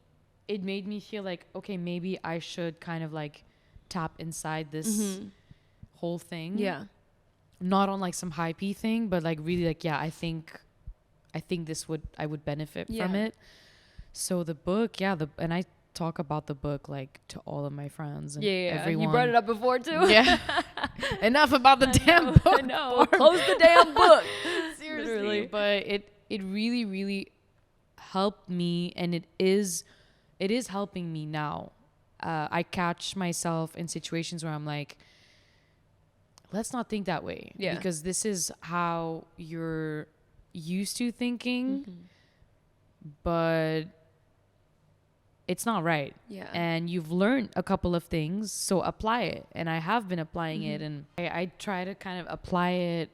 it made me feel like, okay, maybe I should kind of like tap inside this whole thing. Yeah. Not on like some hypey thing, but like really like, yeah, I think I would benefit from it. So the book, and I talk about the book like to all of my friends and everyone. You brought it up before too. Yeah. Enough about the damn book. I know. Close the damn book. Seriously. Literally. But it really, really helped me, and it is helping me now. I catch myself in situations where I'm like, let's not think that way. Yeah. Because this is how you're used to thinking, but it's not right. Yeah. And you've learned a couple of things, so apply it. And I have been applying it, and I try to kind of apply it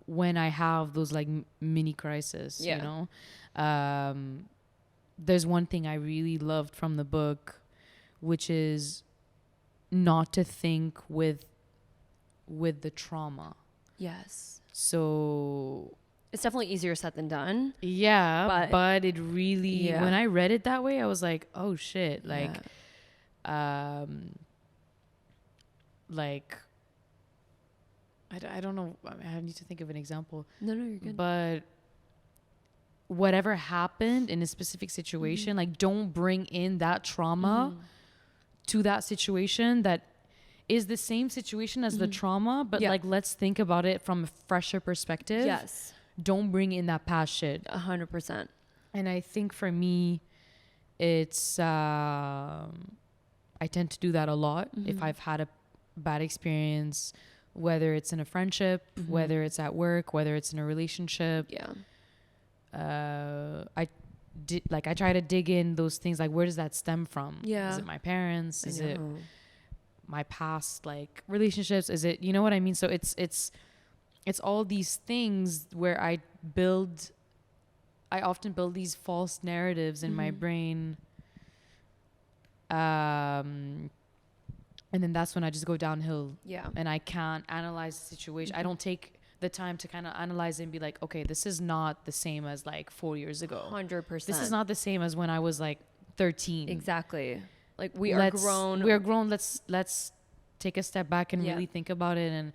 when I have those like mini crises, you know? There's one thing I really loved from the book, which is not to think with the trauma. Yes. So it's definitely easier said than done. Yeah, but it really, when I read it that way, I was like, oh shit, like, like, I don't know, I need to think of an example. No, you're good. But whatever happened in a specific situation, like, don't bring in that trauma to that situation that is the same situation as the trauma, but like, let's think about it from a fresher perspective. Yes. Don't bring in that past shit. 100%. And I think for me, it's, I tend to do that a lot. If I've had a bad experience whether it's in a friendship, whether it's at work, whether it's in a relationship. Yeah. I try to dig in those things, like where does that stem from? Yeah. Is it my parents? Is it my past like relationships? Is it, you know what I mean? So it's all these things where I often build these false narratives in my brain. And then that's when I just go downhill. Yeah. And I can't analyze the situation. I don't take the time to kind of analyze it and be like, okay, this is not the same as like 4 years ago. 100%. This is not the same as when I was like 13. Exactly. Like we're grown. Let's take a step back and really think about it. And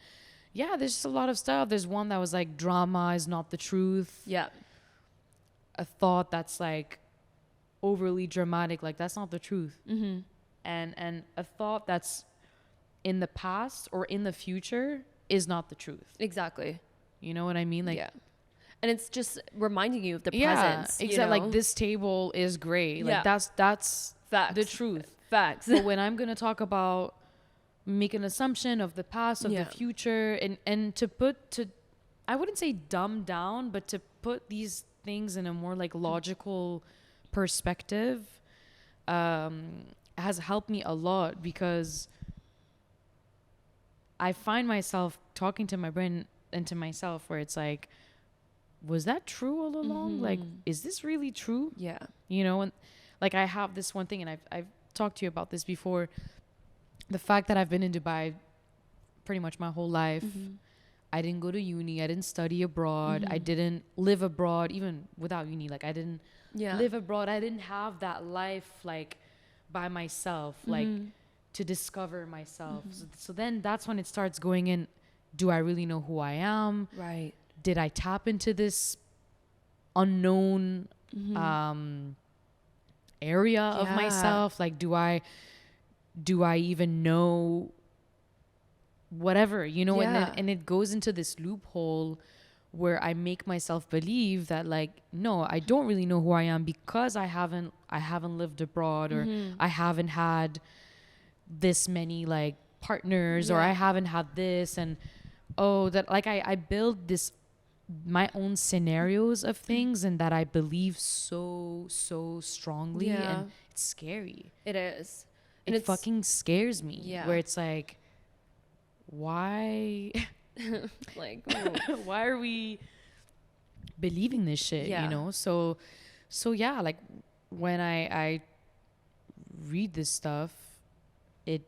yeah, there's just a lot of stuff. There's one that was like, drama is not the truth. Yeah. A thought that's like overly dramatic, like that's not the truth. And a thought that's in the past or in the future is not the truth. Exactly. You know what I mean? Like, yeah. And it's just reminding you of the presence. Yeah, exactly. Like, this table is great. Like, that's facts. The truth. Facts. But when I'm gonna talk about, make an assumption of the past, of the future, and I wouldn't say dumb down, but to put these things in a more like logical perspective, has helped me a lot, because I find myself talking to my brain and to myself where it's like, was that true all along? Like, is this really true? Yeah. You know, and like I have this one thing, and I've talked to you about this before. The fact that I've been in Dubai pretty much my whole life. I didn't go to uni. I didn't study abroad. I didn't live abroad, even without uni. Like, I didn't live abroad. I didn't have that life like by myself, like to discover myself. So then that's when it starts going in. Do I really know who I am? Right. Did I tap into this unknown area of myself? Like, do I even know whatever, you know? And it goes into this loophole where I make myself believe that, like, no, I don't really know who I am, because I haven't lived abroad, or I haven't had this many like partners, or I haven't had this, and that like I build this my own scenarios of things, and that I believe so strongly, and it's scary. It is. And it fucking scares me. Yeah. Where it's like, why like why are we believing this shit? You know? So yeah, like when I read this stuff, it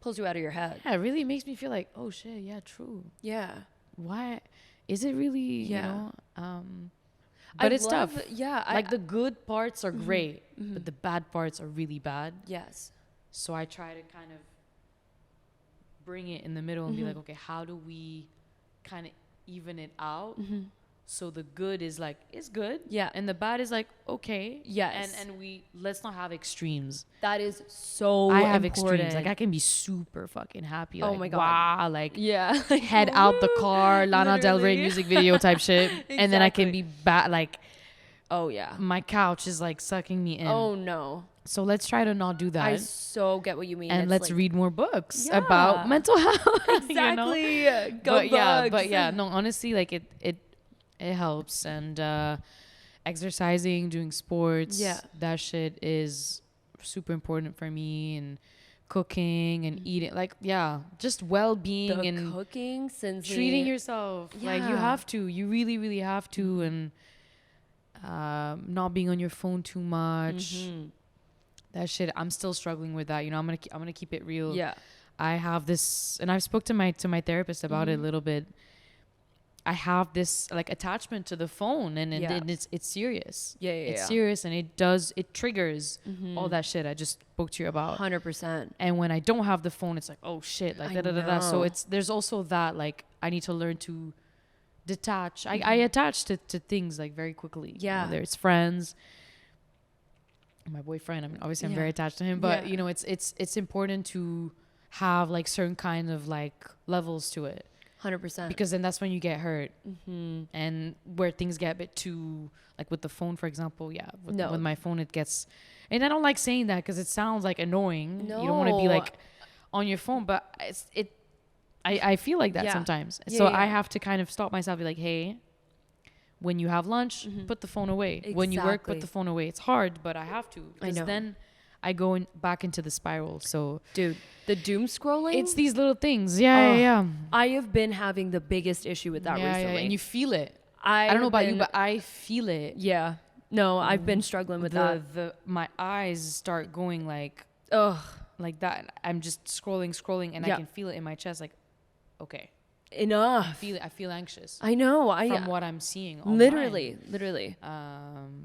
pulls you out of your head. Yeah, it really makes me feel like, oh shit, yeah, true. Yeah. Why is it really, you know? But it's tough. Yeah. Like, the good parts are great, but the bad parts are really bad. Yes. So I try to kind of bring it in the middle and be like, okay, how do we kind of even it out? So the good is like, it's good. Yeah. And the bad is like, okay. Yes. And let's not have extremes. That is so I have extremes. Like, I can be super fucking happy. Like, oh my God. Wow. Like, head out the car, Lana Del Rey music video type shit. Exactly. And then I can be bad. Like, oh yeah. My couch is like sucking me in. Oh no. So let's try to not do that. I so get what you mean. And let's read more books about mental health. Exactly. You know? Go bugs. But yeah, no, honestly, like it helps. And exercising, doing sports, that shit is super important for me. And cooking and eating, like, just well-being and cooking, treating yourself. Like, you have to. You really, really have to. And not being on your phone too much. That shit, I'm still struggling with that. You know, I'm gonna keep it real. Yeah. I have this, and I've spoke to my therapist about it a little bit. I have this like attachment to the phone, and it's serious. It's serious, and it triggers all that shit I just spoke to you about. 100%. And when I don't have the phone, it's like, oh shit, like da. So there's also that, like, I need to learn to detach. I attach to things like very quickly. Yeah. Whether it's friends, my boyfriend. I mean, obviously I'm very attached to him, but you know, it's important to have like certain kind of like levels to it. 100%. Because then that's when you get hurt. And where things get a bit too, like with the phone, for example. With my phone, it gets, and I don't like saying that because it sounds like annoying. No. You don't want to be like on your phone, but I feel like that Yeah. sometimes. Yeah, So yeah. I have to kind of stop myself, be like, hey, when you have lunch, put the phone away. When you work, put Exactly. the phone away. It's hard, but I have to. I Because know. then I go back into the spiral. So Dude, the doom scrolling. it's these little things. Yeah, Oh, yeah, yeah. I have been having the biggest issue with that Yeah, recently. yeah, and you feel it. I I don't know have about you, been- but I feel it. yeah. No, I've been struggling with that. My eyes start going like Ugh. that. I'm just scrolling, and Yeah. I can feel it in my chest. Like, okay, Enough. I feel anxious I know. from what I'm seeing. Online. Literally.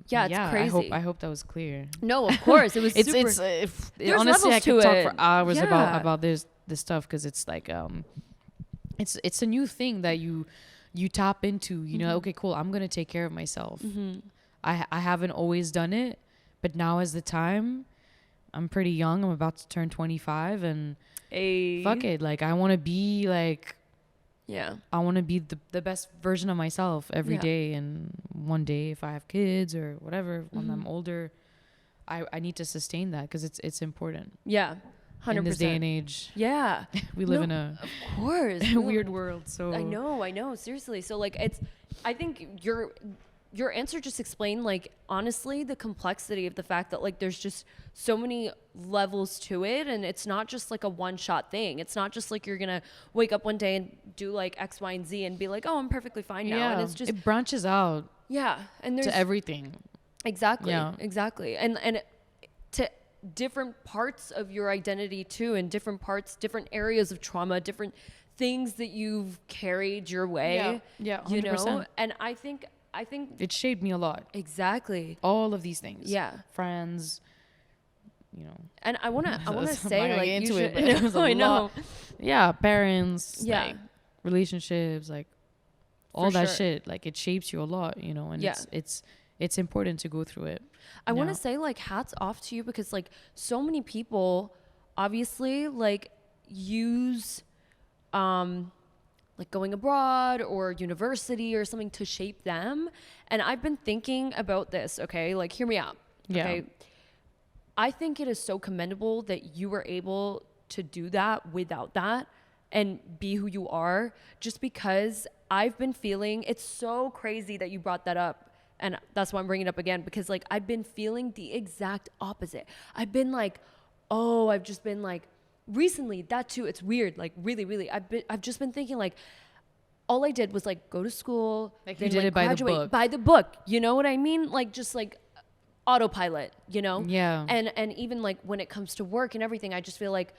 Yeah, it's crazy. I hope that was clear. No, of course. It was It's super. it's honestly I levels to could talk it. for hours Yeah. about this stuff, because it's like it's a new thing that you tap into. You know, okay, cool. I'm gonna take care of myself. I haven't always done it, but now is the time. I'm pretty young. I'm about to turn 25, and fuck it. Like, I want to be like. Yeah. I want to be the best version of myself every Yeah. day. And one day, if I have kids or whatever, when I'm older, I need to sustain that, because it's important. Yeah. 100%. In this day and age, Yeah. we live No, in a Of course. weird world. So I know. Seriously. So like I think your answer just explained, like, honestly, the complexity of the fact that, like, there's just so many levels to it, and it's not just like a one-shot thing. It's not just like you're gonna wake up one day and do like X, Y, and Z and be like, oh, I'm perfectly fine now. And it's just it branches out and there's to everything. exactly, and to different parts of your identity too, and different areas of trauma, different things that you've carried your way. Yeah, you 100%. know, and I think It shaped me a lot. exactly. All of these things. Yeah. Friends, you know. And I wanna I'm not say, gonna like, get you into should. it, but it was a I know. lot. Yeah, parents. Yeah. Like, relationships, like all For that sure. shit. Like, it shapes you a lot, you know. And Yeah. it's important to go through it. I want Yeah. to say, like, hats off to you, because like so many people obviously like use like going abroad or university or something to shape them. And I've been thinking about this, okay? Like, hear me out. Yeah. Okay. I think it is so commendable that you were able to do that without that and be who you are, just because I've been feeling, it's so crazy that you brought that up. And that's why I'm bringing it up again, because like I've been feeling the exact opposite. I've been like, oh, I've just been like, recently, that too, it's weird, like really, I've just been thinking like, all I did was like go to school, Like, then, you did it by the graduate book. by the book, you know what I mean? Like, just like autopilot, you know? Yeah. And even like when it comes to work and everything, I just feel like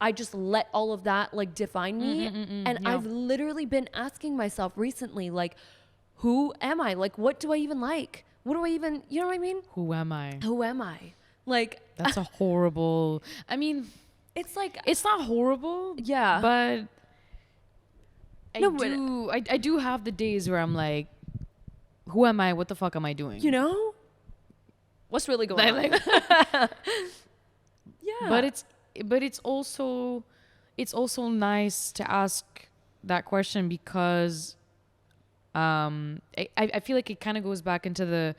I just let all of that like define me. And yeah. I've literally been asking myself recently, like, who am I? Like, what do I even like? What do I even, you know what I mean? Who am I? Who am I? Like, That's a horrible. I mean, it's like, it's not horrible. yeah. But No, but- I do have the days where I'm like, who am I? What the fuck am I doing? you know, what's really going on? Like, Yeah. but it's also nice to ask that question, because I feel like it kind of goes back into the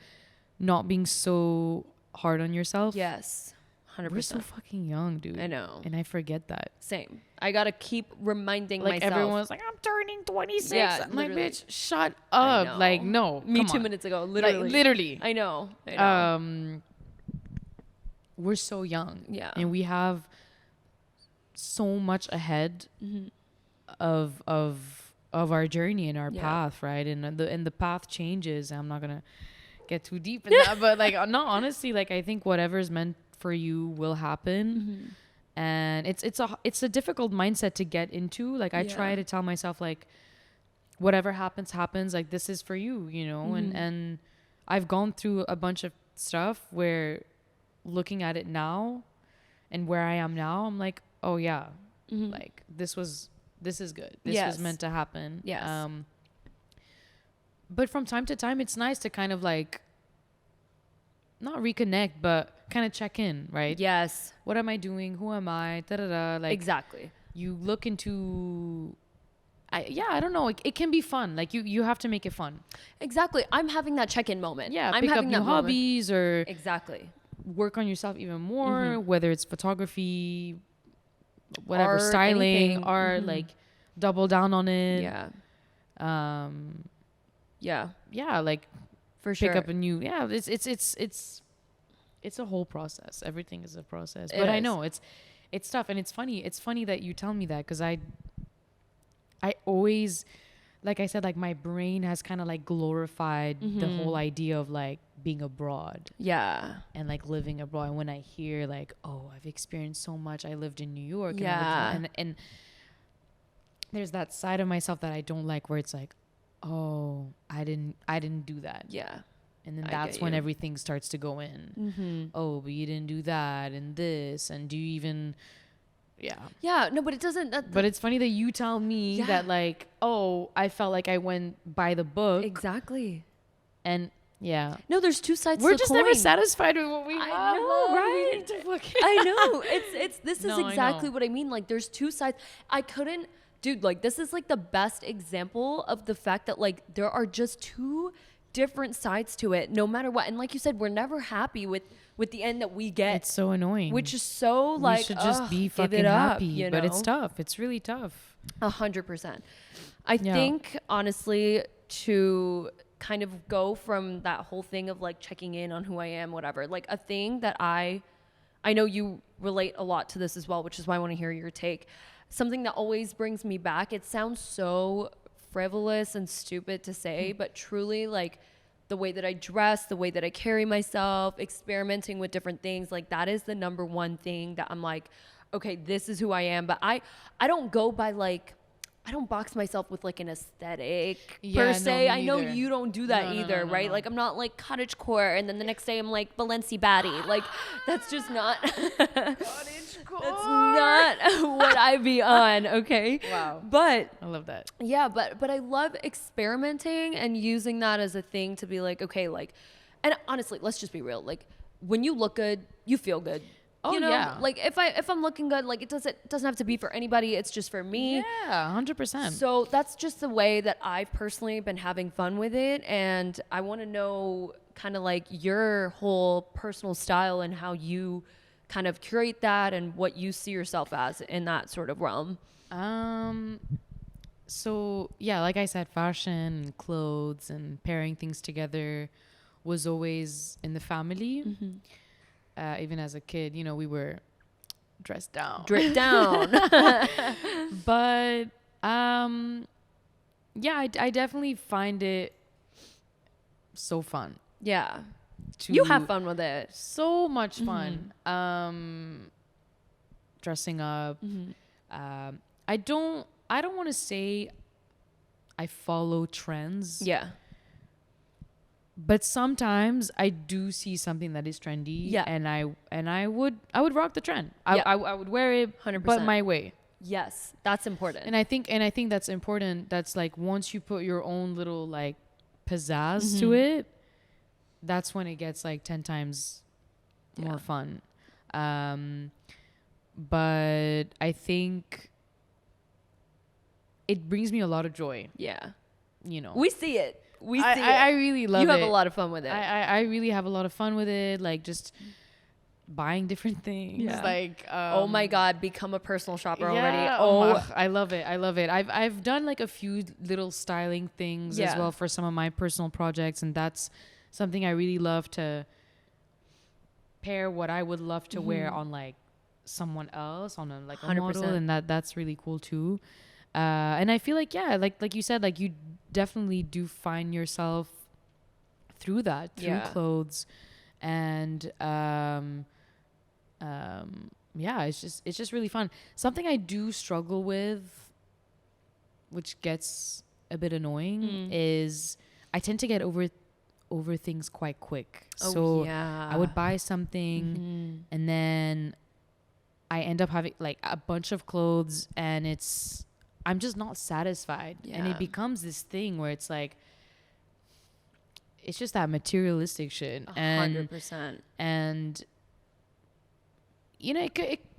not being so hard on yourself. yes, 100%. We're so fucking young, dude. I know. And I forget that. Same. I gotta keep reminding Like, myself. everyone's like, I'm turning 26. Yeah, I'm like, literally. bitch, shut I up. know. Like, no. Me come 2 on. minutes ago, Like, literally. literally. I know. We're so young. Yeah. And we have so much ahead of our journey and our Yeah. path, right? And the path changes. I'm not gonna get too deep in that, but like, no, honestly, like, I think whatever's meant for you will happen. And it's a difficult mindset to get into. Like, I try Yeah. to tell myself, like, whatever happens, like, this is for you, you know. And I've gone through a bunch of stuff where, looking at it now and where I am now, I'm like, oh yeah, like, this is good. This Yes. was meant to happen. Yes. But from time to time, it's nice to kind of like not reconnect, but kind of check in, right? Yes. What am I doing? Who am I? Da da da. Like, Exactly. you look into. I don't know. It can be fun. Like, you have to make it fun. Exactly. I'm having that check-in moment. Yeah, I'm pick up having new that moment. hobbies or Exactly. work on yourself even more, whether it's photography, whatever, Art, styling, anything. art, like, double down on it. Yeah. Yeah, like For sure. pick up a new. Yeah, it's a whole process. Everything is a process. It But I is. know it's tough, and it's funny. It's funny that you tell me that, because I always, like I said, like my brain has kind of like glorified the whole idea of like being abroad. Yeah. And like living abroad. And when I hear like, oh, I've experienced so much. I lived in New York. Yeah. And there's that side of myself that I don't like, where it's like, oh, I didn't do that. Yeah. And then I that's get when you. everything starts to go in. Oh, but you didn't do that and this, and do you even? Yeah. Yeah. No, but it doesn't. But it's funny that you tell me that, like, oh, I felt like I went by the book. Exactly. And yeah. No, there's two sides We're to the just coin. never satisfied with what we have. I know, right? We need to fucking I know. This is No, I exactly know. what I mean. Like, there's two sides. I couldn't, dude, like, this is like the best example of the fact that like there are just two different sides to it, no matter what. And like you said, we're never happy with the end that we get. It's so annoying. Which is so like, we should just be give fucking it up, happy. you But know? it's tough. It's really tough. 100%. I Yeah. think honestly, to kind of go from that whole thing of like checking in on who I am, whatever, like a thing that I know you relate a lot to this as well, which is why I want to hear your take. Something that always brings me back. It sounds so frivolous and stupid to say, but truly like the way that I dress, the way that I carry myself, experimenting with different things, like that is the number one thing that I'm like, okay, this is who I am. But I don't go by like, I don't box myself with like an aesthetic per se. I know you don't do that either, right? No. Like I'm not like cottagecore and then the next day I'm like Balenci Batty. Like that's just not that's not what I be on, okay? Wow. But I love that. yeah, but I love experimenting and using that as a thing to be like, okay, like, and honestly, let's just be real. Like when you look good, you feel good. Oh, you know, yeah. like if I'm looking good, like it doesn't have to be for anybody. It's just for me. Yeah, 100%. So that's just the way that I've personally been having fun with it. And I want to know kind of like your whole personal style and how you kind of curate that and what you see yourself as in that sort of realm. So yeah, like I said, fashion and clothes and pairing things together was always in the family. Even as a kid, you know, we were dressed down. Drip down. But yeah, I definitely find it so fun. Yeah. You have fun with it. So much fun. Dressing up. I don't want to say I follow trends. Yeah. But sometimes I do see something that is trendy. Yeah. And I would rock the trend. Yeah. I would wear it 100%. but my way. Yes, that's important. And I think that's important. That's like once you put your own little like pizzazz to it, that's when it gets like 10 times more fun. But I think it brings me a lot of joy. Yeah. You know, We see it. We see I it. really love it. You have a lot of fun with it. I really have a lot of fun with it. Like just buying different things. Yeah. Like oh my God, become a personal shopper already. yeah, Oh, I love it. I love it. I've done like a few little styling things as Yeah. well for some of my personal projects, and that's something I really love to pair what I would love to wear on like someone else, on a, like a 100%. model, and that's really cool too. And I feel like like you said, like you definitely do find yourself through that, through Yeah. clothes, and yeah, it's just really fun. Something I do struggle with, which gets a bit annoying, is I tend to get over things quite quick. Oh, So yeah. I would buy something and then I end up having like a bunch of clothes and I'm just not satisfied. And Yeah. it becomes this thing where it's like, it's just that materialistic shit. 100%. And you know,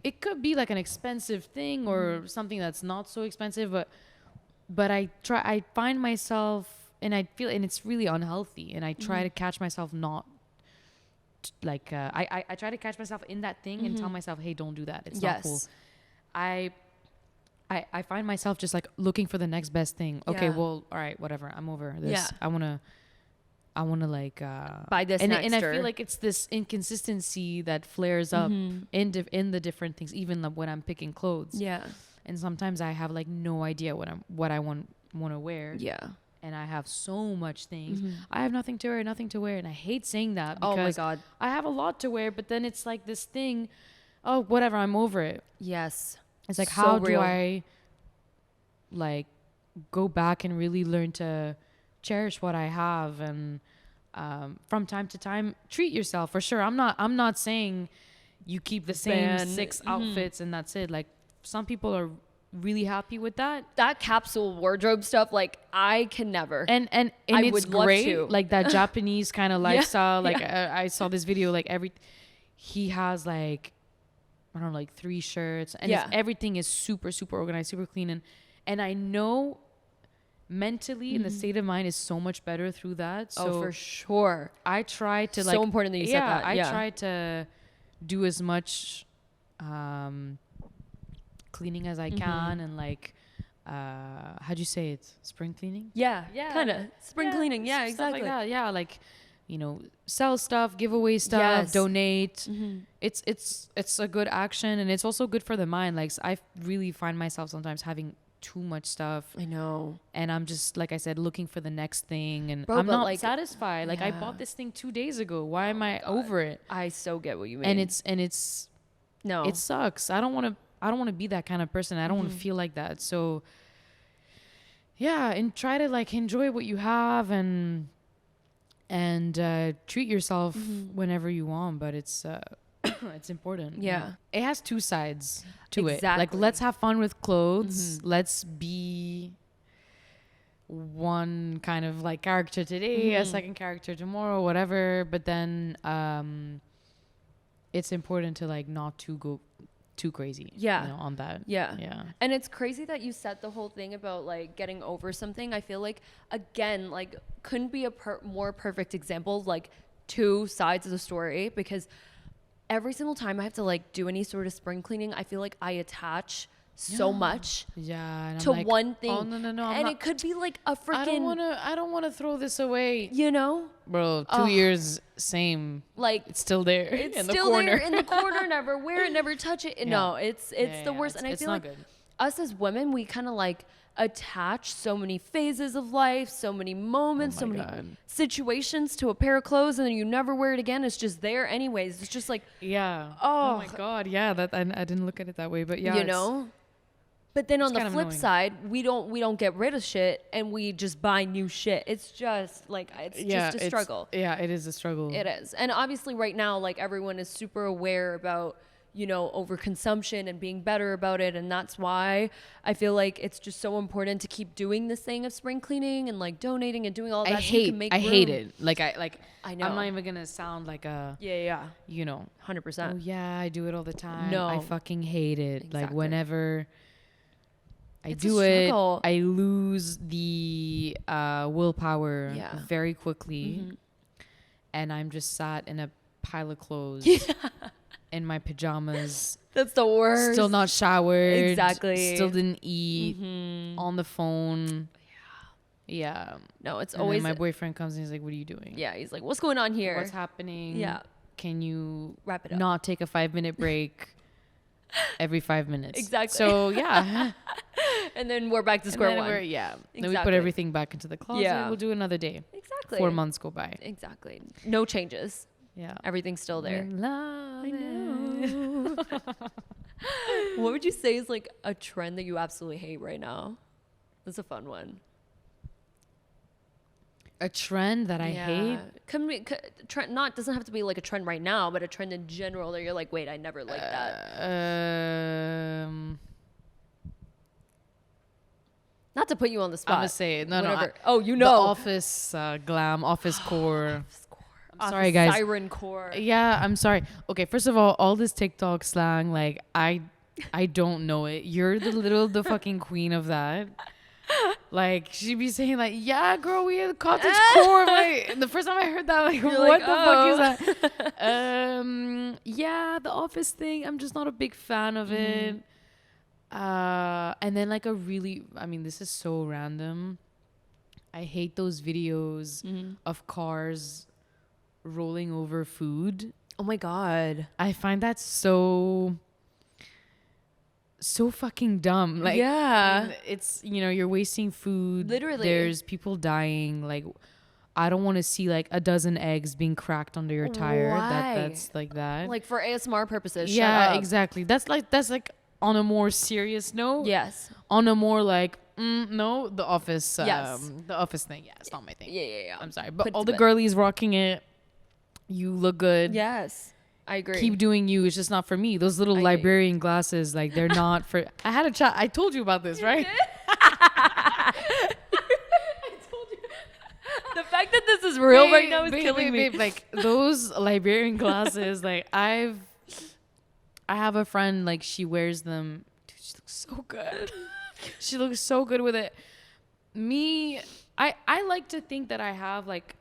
it could be like an expensive thing or something that's not so expensive, but I find myself, and I feel, and it's really unhealthy, and I try to catch myself not like I try to catch myself in that thing and tell myself, hey, don't do that, it's not cool. I I find myself just like looking for the next best thing. Okay, Yeah. well, all right, whatever. I'm over this. Yeah. I wanna like Buy this and next. I feel like it's this inconsistency that flares up in the different things, even when I'm picking clothes. Yeah. And sometimes I have like no idea what I want to wear. Yeah. And I have so much things. I have nothing to wear, and I hate saying that because Oh my God. I have a lot to wear, but then it's like this thing, oh, whatever, I'm over it. Yes. It's like, So how real. do I like go back and really learn to cherish what I have, and from time to time treat yourself for sure. I'm not saying you keep the same 6 outfits and that's it. Like some people are really happy with that. That capsule wardrobe stuff, like I can never. And I it's would love great, to. like that Japanese kind of lifestyle. Like yeah. I saw this video, like he has like, I don't know, like 3 shirts, and everything is super, super organized, super clean. And I know mentally and the state of mind is so much better through that. So for sure. I try to So important that you said that. I try to do as much cleaning as I can, and like how'd you say it? Spring cleaning? Yeah. Kind of. Spring cleaning. Yeah, exactly. Like that. Yeah, like, you know, sell stuff, give away stuff, donate. It's a good action, and it's also good for the mind. Like I really find myself sometimes having too much stuff. I know. And I'm just, like I said, looking for the next thing, and Bro, I'm not like, satisfied. Like I bought this thing 2 days ago. Why am I over it? I so get what you mean. And it's no. It sucks. I don't want to be that kind of person. I don't want to feel like that. So yeah, and try to like enjoy what you have, and treat yourself whenever you want, but it's it's important. Yeah. It has 2 sides to it. Exactly. Like, let's have fun with clothes. Let's be one kind of like character today, a second character tomorrow, whatever. But then it's important to like not to go too crazy. Yeah. You know, on that. Yeah. Yeah. And it's crazy that you said the whole thing about like getting over something. I feel like, again, like couldn't be a more perfect example, like 2 sides of the story, because every single time I have to like do any sort of spring cleaning, I feel like I attach so much to like, one thing. Oh, no. And it could be like a freaking, I don't want to throw this away. you know? Bro, 2 years, same. Like it's still there. It's in still the corner. there in the corner, never wear it, never touch it. No, it's the worst. And I feel like us as women, we kind of like attach so many phases of life, so many moments, so many situations to a pair of clothes, and then you never wear it again. It's just there anyways. It's just like, oh my God, yeah, that I didn't look at it that way, but yeah, you know. But then on the flip annoying. side, we don't get rid of shit, and we just buy new shit. It's just like it's just a struggle. It is a struggle. It is. And obviously right now, like everyone is super aware about, you know, overconsumption and being better about it. And that's why I feel like it's just so important to keep doing this thing of spring cleaning and like donating and doing all that. I hate it. Like I know. I'm not even gonna sound like a you know, 100%. Oh yeah, I do it all the time. No, I fucking hate it. Exactly. Like whenever I it's do it, I lose the willpower very quickly, and I'm just sat in a pile of clothes in my pajamas. That's the worst. Still not showered. Exactly. Still didn't eat. On the phone. Yeah. No, it's and always then my boyfriend comes and he's like, "What are you doing?" Yeah, he's like, "What's going on here? What's happening? Yeah. Can you wrap it up? Not take a 5-minute break every 5 minutes?" Exactly. So yeah. And then we're back to square one. Then we put everything back into the closet. Yeah. We'll do another day. Exactly. 4 months go by. Exactly. No changes. Yeah. Everything's still there. I know. What would you say is like a trend that you absolutely hate right now? That's a fun one. A trend that I hate? Trend doesn't have to be like a trend right now, but a trend in general that you're like, wait, I never liked that. Not to put you on the spot. I'm gonna say it. No. You know. The office glam, office core. I'm sorry, guys. Siren core. Yeah, I'm sorry. Okay, first of all this TikTok slang, like I don't know it. You're the fucking queen of that. Like she'd be saying like, "Yeah, girl, we had cottage core." Like, the first time I heard that, like, you're what like, the fuck is that? Yeah, the office thing. I'm just not a big fan of it. And then like this is so random. I hate those videos of cars rolling over food. Oh my God. I find that so fucking dumb. Like, yeah, it's, you're wasting food. Literally. There's people dying. Like, I don't want to see like a dozen eggs being cracked under your tire. Why? That's like that. Like for ASMR purposes. Yeah, shut up. exactly. That's like on a more serious note. Yes. On a more like, no, the office. Yes. The office thing. Yeah, it's not my thing. Yeah. I'm sorry, but Put all to the bed. girlies rocking it. You look good. Yes, I agree. Keep doing you. It's just not for me. Those little librarian glasses, like they're not for. I had a chat. I told you about this, right? I told you. The fact that this is real right now is killing me. Like those librarian glasses, like I have a friend, like she wears them. Dude, she looks so good. She looks so good with it. Me, I like to think that I have like,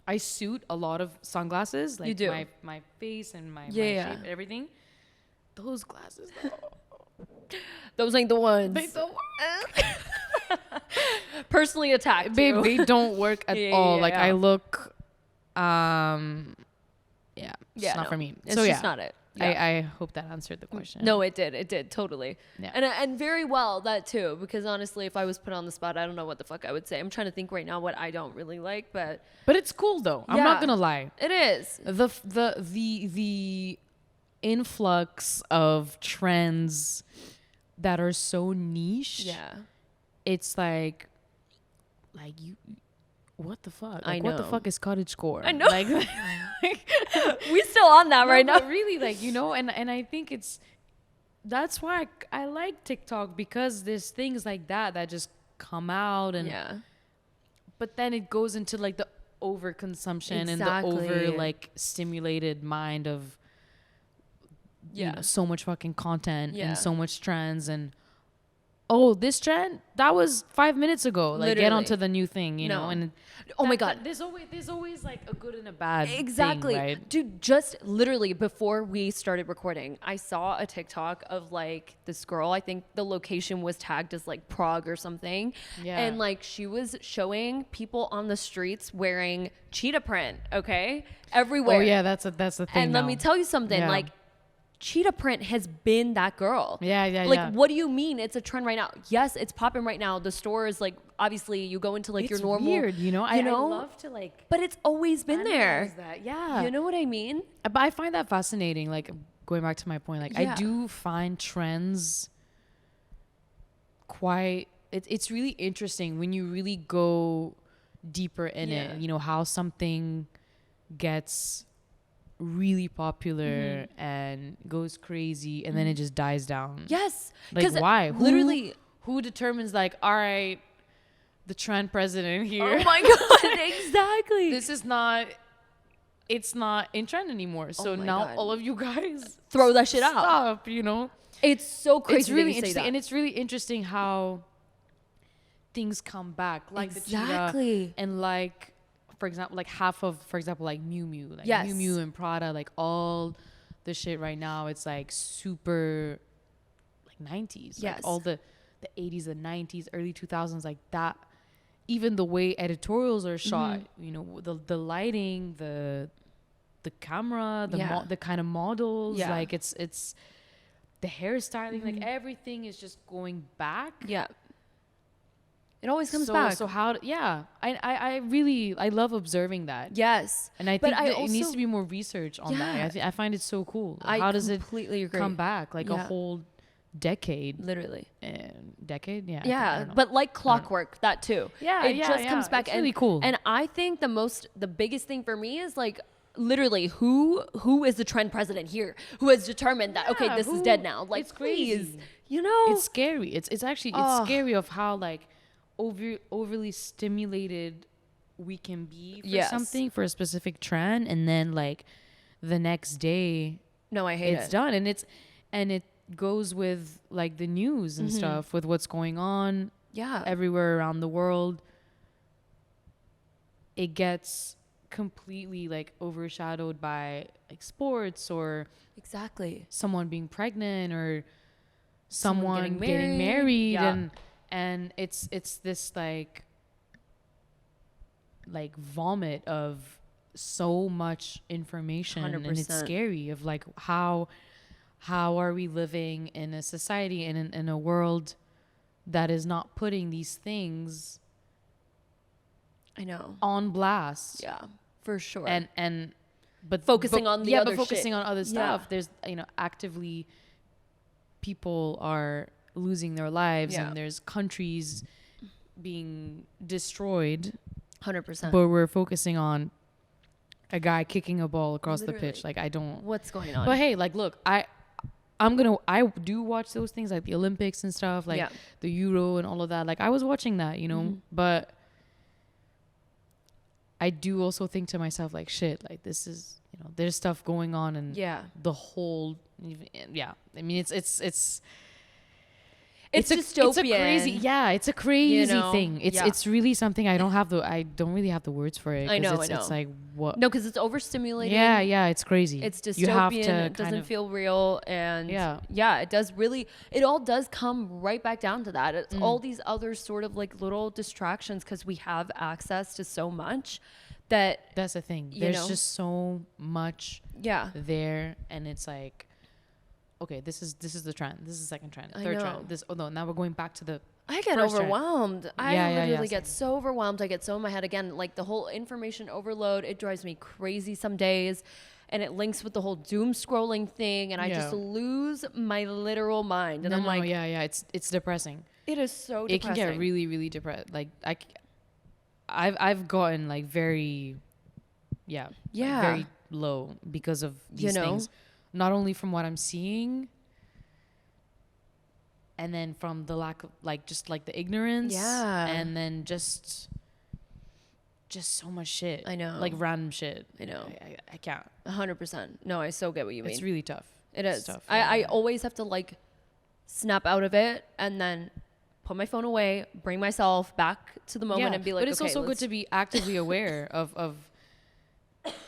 I suit a lot of sunglasses, like you do. my face and my Yeah. shape and everything. Those glasses, Those ain't the ones. they don't work. Personally attacked. Babe, you. they don't work at all. Like yeah. I look, it's not for me. It's So just not it. Yeah. I hope that answered the question. No, it did totally. Yeah. And very well that too, because honestly, if I was put on the spot, I don't know what the fuck I would say. I'm trying to think right now what I don't really like, but But it's cool though. I'm not gonna lie. it is. The influx of trends that are so niche. Yeah. It's like you. What the fuck? I Like, what the know. fuck is cottagecore? I know. Like, We still on that right now. But really, like, and I think that's why I like TikTok, because there's things like that just come out, and Yeah. but then it goes into like the overconsumption and the Exactly. over like stimulated mind of so much fucking content Yeah. and so much trends, and this trend that was 5 minutes ago. Like, Literally. get onto the new thing, you No. know. And Oh my God. there's always like a good and a bad Exactly. thing, right? Dude, just literally before we started recording, I saw a TikTok of like this girl. I think the location was tagged as like Prague or something. Yeah. And like she was showing people on the streets wearing cheetah print, okay? Everywhere. Oh yeah, that's the thing. And let now. me tell you something, Yeah. like cheetah print has been that girl. Yeah, Like, yeah. what do you mean it's a trend right now? Yes, it's popping right now. The store is like, obviously you go into like your normal. Weird, you know. I love to like. But it's always been there. analyze that. Yeah. You know what I mean? But I find that fascinating. Like, going back to my point, like Yeah. I do find trends quite. It's really interesting when you really go deeper in Yeah. it. You know how something gets really popular and goes crazy, and then it just dies down. Yes. Like, why? Literally. Who determines, like, all right, the trend president here? Oh my God. Exactly. This is not. It's not in trend anymore. So my now God. all of you guys Throw that shit out. stop, you know. It's so crazy. It's really that you say interesting, that. and it's really interesting how things come back, like the Exactly. cheetah, and like, for example, like like Miu Miu, like Yes. Miu Miu and Prada, like all the shit right now. It's like super, like 90s, Yes. like all the 80s, the 90s, early 2000s, like that. Even the way editorials are shot, you know, the lighting, the camera, the kind of models, Yeah. like it's the hairstyling, like everything is just going back. Yeah. It always comes back. So I really love observing that. Yes. And I But think I that it needs also- to be more research on that. I find it so cool. I How does it completely agree. come back? Like a Yeah. whole decade. Literally. Decade? Yeah. I Yeah, don't know. but like clockwork, that too. Yeah, it yeah, just yeah. comes back. It's really cool. And I think the biggest thing for me is like literally who is the trend president here? Who has determined that okay, Yeah, this is dead now? Like, it's please, crazy. you know, It's scary. It's actually Oh. scary of how like overly stimulated we can be for Yes. something, for a specific trend, and then like the next day no, I hate it's it. done, and it goes with like the news and stuff, with what's going on Yeah, everywhere around the world. It gets completely like overshadowed by like sports or exactly someone being pregnant or someone getting getting married yeah. and it's this like vomit of so much information 100%. and it's scary of like how are we living in a society and in a world that is not putting these things I know on blast. yeah for sure And but focusing on the other but focusing shit. on other stuff. Yeah. There's actively people are losing their lives Yeah. and there's countries being destroyed 100%. but we're focusing on a guy kicking a ball across Literally. the pitch. Like I don't. What's going on? But hey, like look, I do watch those things like the Olympics and stuff, like Yeah. the Euro and all of that. Like I was watching that, but I do also think to myself like shit, like this is, there's stuff going on and yeah the whole, yeah. I mean, it's it's a dystopian. it's a crazy know? thing. It's really something I don't really have the words for it. I know. It's like what? No, because it's overstimulating. Yeah, it's crazy. It's dystopian. You have to it doesn't feel real, and yeah, it does really. It all does come right back down to that. It's all these other sort of like little distractions because we have access to so much that's the thing. There's just so much there, and it's like, okay, this is the trend. This is the second trend. Third trend. Now we're going back to the I get overwhelmed. I literally get same. so overwhelmed. I get so in my head again, like the whole information overload. It drives me crazy some days, and it links with the whole doom scrolling thing, and I just lose my literal mind. And I'm like, it's depressing. It is so depressing. It can get really, really depressed. Like I've gotten like very, like very low because of these things. Not only from what I'm seeing, and then from the lack of just the ignorance, and then just so much shit. I know, like random shit. I know. I can't. 100%. No, I so get what you mean. It's really tough. It is. Tough, I always have to like snap out of it and then put my phone away, bring myself back to the moment, and be like, but it's okay, also good to be actively aware of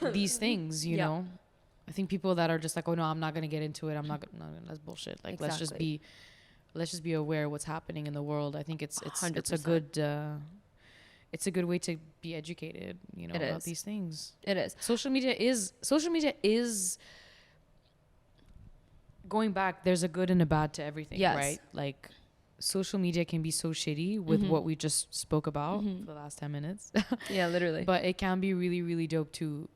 these things. You know. I think people that are just like, oh no, I'm not gonna get into it. I'm not gonna. No, that's bullshit. Like let's just be aware of what's happening in the world. I think it's 100%. It's a good way to be educated. About these things. It is. Social media is going back. There's a good and a bad to everything, right? Like social media can be so shitty with what we just spoke about for the last 10 minutes. Yeah, literally. But it can be really, really dope too.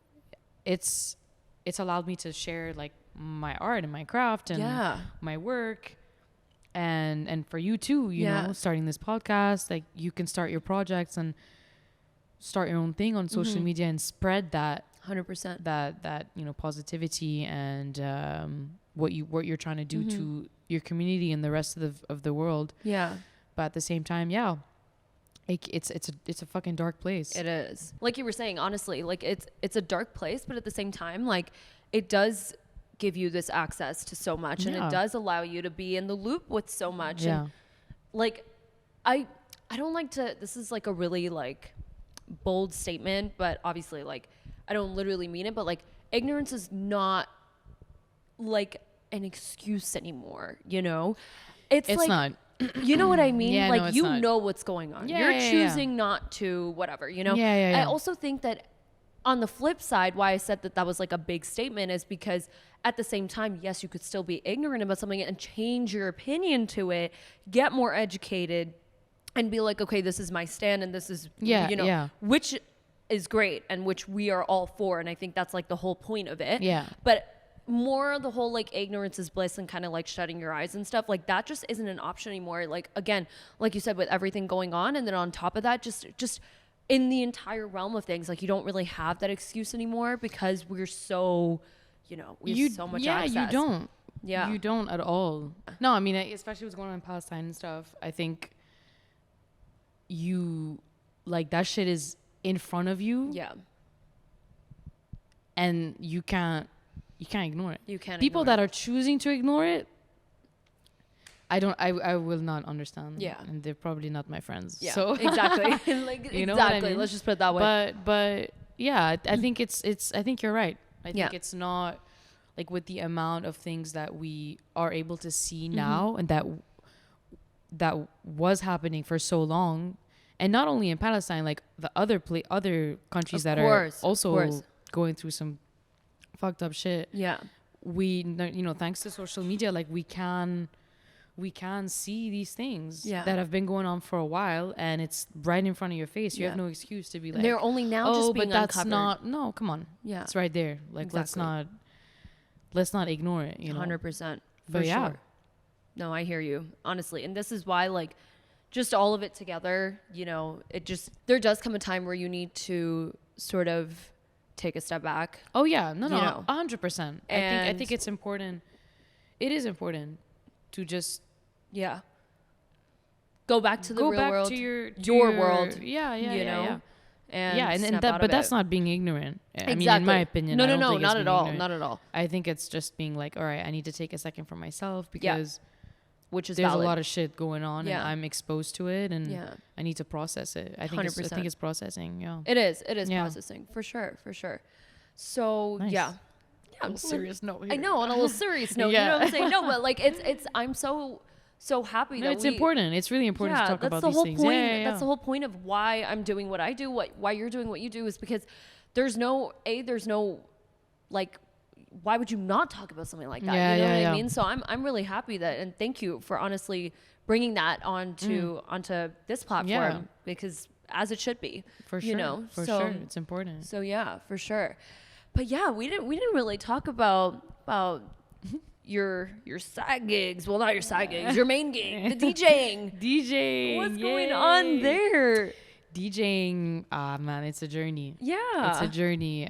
It's allowed me to share like my art and my craft and my work, and for you too, you know, starting this podcast, like you can start your projects and start your own thing on social media and spread that 100% that positivity and what you're trying to do to your community and the rest of the world. Yeah. But at the same time, it's a fucking dark place. It is. Like you were saying, honestly, like it's a dark place, but at the same time, like it does give you this access to so much and it does allow you to be in the loop with so much. Yeah. And like I don't like to, this is like a really like bold statement, but obviously like I don't literally mean it, but like ignorance is not like an excuse anymore, you know? It's like, not. You know what I mean? Yeah, like no, you not. know what's going on. Yeah, You're choosing not to whatever, you know? I also think that on the flip side, why I said that was like a big statement is because at the same time, yes, you could still be ignorant about something and change your opinion to it, get more educated and be like, okay, this is my stand and this is, you know, which is great and which we are all for. And I think that's like the whole point of it. Yeah. But more the whole like ignorance is bliss and kind of like shutting your eyes and stuff like that just isn't an option anymore. Like, again, like you said, with everything going on. And then on top of that, just in the entire realm of things, like you don't really have that excuse anymore because we're so, you know, we have so much access. You don't. Yeah. You don't at all. No, I mean, especially what's going on in Palestine and stuff. I think you, like, that shit is in front of you. Yeah. And you can't ignore it. You can't. People that are choosing to ignore it, I will not understand. Yeah. And they're probably not my friends. Yeah. So exactly. Like, you know what I mean? Let's just put it that way. But yeah, I think I think you're right. I Yeah. think it's not like with the amount of things that we are able to see now and that was happening for so long, and not only in Palestine, like the other countries that are also going through some fucked up shit. Yeah. We, you know, thanks to social media, like we can see these things that have been going on for a while, and it's right in front of your face. You have no excuse to be like, they're only now just being but that's uncovered. not, no, come on. Yeah. It's right there. Like, let's not ignore it, you know? 100%. But yeah. Sure. No, I hear you, honestly. And this is why, like, just all of it together, you know, there does come a time where you need to sort of take a step back. Oh yeah, no, you know? 100%. I think it's important. It is important to just go back to the real world, to your world. Yeah, you know. And but that's not being ignorant. Exactly. I mean, in my opinion, no, not at all, not at all. I think it's just being like, all right, I need to take a second for myself because which is there's valid. a lot of shit going on and I'm exposed to it and I need to process it. I think 100%. I think it's processing. Yeah, it is processing for sure. So nice. Yeah, on a serious note here. I know, on a little serious note. You know what I'm saying? No, but like it's I'm so happy that it's important. It's really important to talk about these things. That's the whole point of why I'm doing what I do, why you're doing what you do, is because there's no like, why would you not talk about something like that? You know what I mean? So I'm really happy that, and thank you for honestly bringing that onto this platform, because as it should be, for sure. You know, for sure, it's important. So yeah, for sure. But yeah, we didn't really talk about your side gigs. Well, not your side gigs, your main gig, the DJing. What's going on there? DJing, man, it's a journey. Yeah, it's a journey.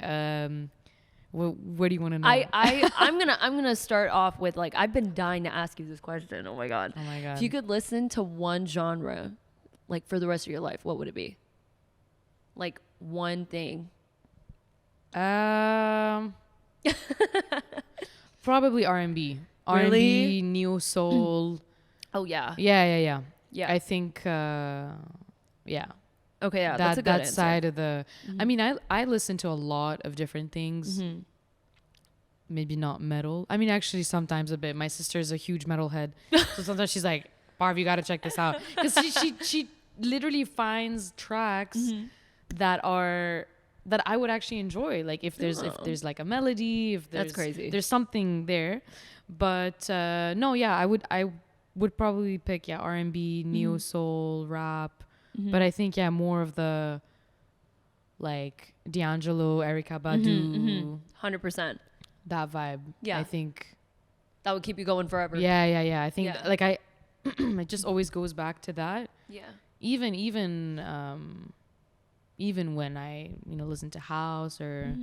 What do you want to know? I'm gonna start off with, like, I've been dying to ask you this question. Oh my god. If you could listen to one genre, like, for the rest of your life, what would it be? Like, one thing. Probably R&B. Really? R&B, neo soul. Oh yeah. Yeah. Yeah. I think Okay, yeah, that's a good answer. Side of the I mean, I listen to a lot of different things. Maybe not metal. I mean, actually sometimes a bit. My sister's a huge metal head. So sometimes she's like, "Barb, you got to check this out." Cuz she literally finds tracks that I would actually enjoy, like if there's like a melody, if there's, that's crazy, there's something there. But no, yeah, I would probably pick R&B, neo soul, rap, but I think more of the like D'Angelo, Erykah Badu, 100%, that vibe. I think that would keep you going forever. Yeah. I think like it just always goes back to that. Yeah. Even when I, listen to house or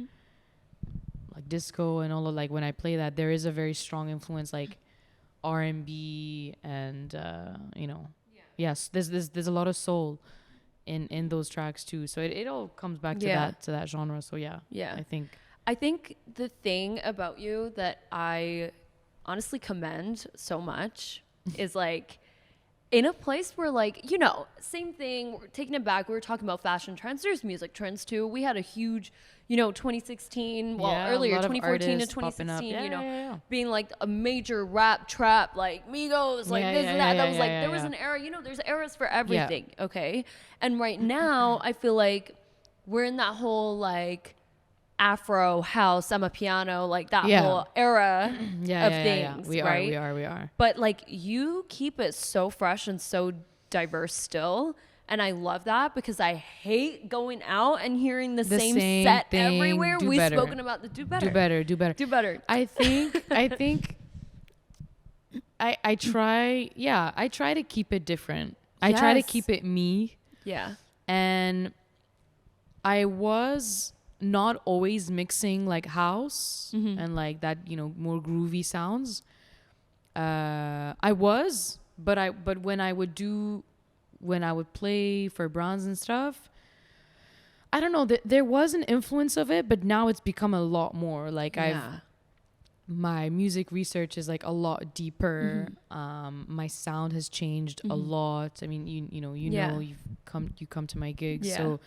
like disco and all of, like, when I play that, there is a very strong influence, like R&B and, yes, there's a lot of soul in those tracks too. So it all comes back to that genre. So yeah. I think the thing about you that I honestly commend so much is, like, in a place where, like, same thing, we're taking it back. We were talking about fashion trends. There's music trends too. We had a huge, 2016, earlier, 2014 to 2016, being like a major rap trap, like Migos, like this and that. That was like, there was an era, there's eras for everything. Yeah. Okay. And right now, I feel like we're in that whole, like, Afro house, Amapiano, like that whole era of things. We are. But, like, you keep it so fresh and so diverse still, and I love that, because I hate going out and hearing the same set thing everywhere. We've spoken about the do better. I think I try to keep it different. I try to keep it me. Yeah. And I was not always mixing, like, house and, like, that, more groovy sounds. I was, but when I would play for Bronze and stuff, I don't know, there was an influence of it, but now it's become a lot more, like, my music research is, like, a lot deeper. My sound has changed a lot. I mean, you come to my gigs, so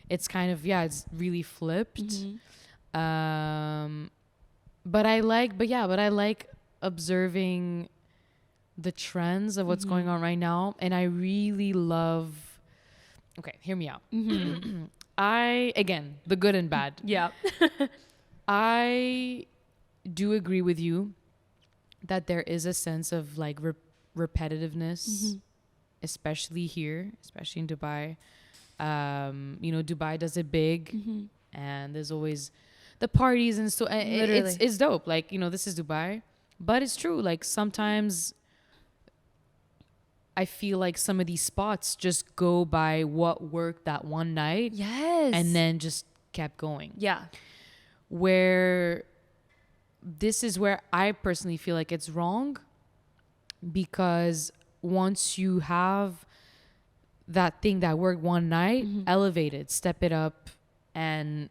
it's kind of, yeah, it's really flipped. Mm-hmm. But I like observing the trends of what's going on right now. And I really love, okay, hear me out. Mm-hmm. Again, the good and bad. Yeah. I do agree with you that there is a sense of like repetitiveness, especially here, especially in Dubai. Dubai does it big, and there's always the parties and so it's dope. Like, this is Dubai, but it's true. Like sometimes I feel like some of these spots just go by what worked that one night. Yes. And then just kept going. Yeah. Where this is where I personally feel like it's wrong, because once you have that thing that worked one night, elevate it, step it up, and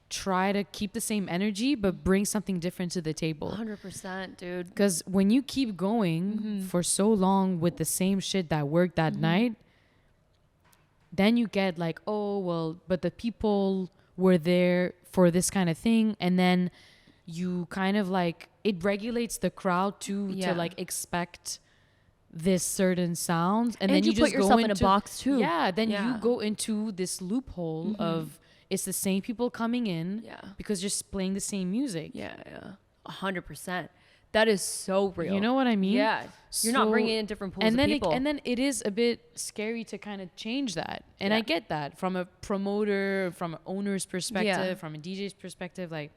try to keep the same energy but bring something different to the table. 100%, dude. Because when you keep going for so long with the same shit that worked that night, then you get like, oh well, but the people were there for this kind of thing, and then you kind of like, it regulates the crowd to like expect this certain sound, and then you put just yourself go in a box too. Yeah, then you go into this loophole of, it's the same people coming in because you're playing the same music. Yeah. 100%. That is so real. You know what I mean? Yeah. You're not bringing in different pools of people. And then it is a bit scary to kind of change that. And I get that from a promoter, from an owner's perspective, from a DJ's perspective. Like,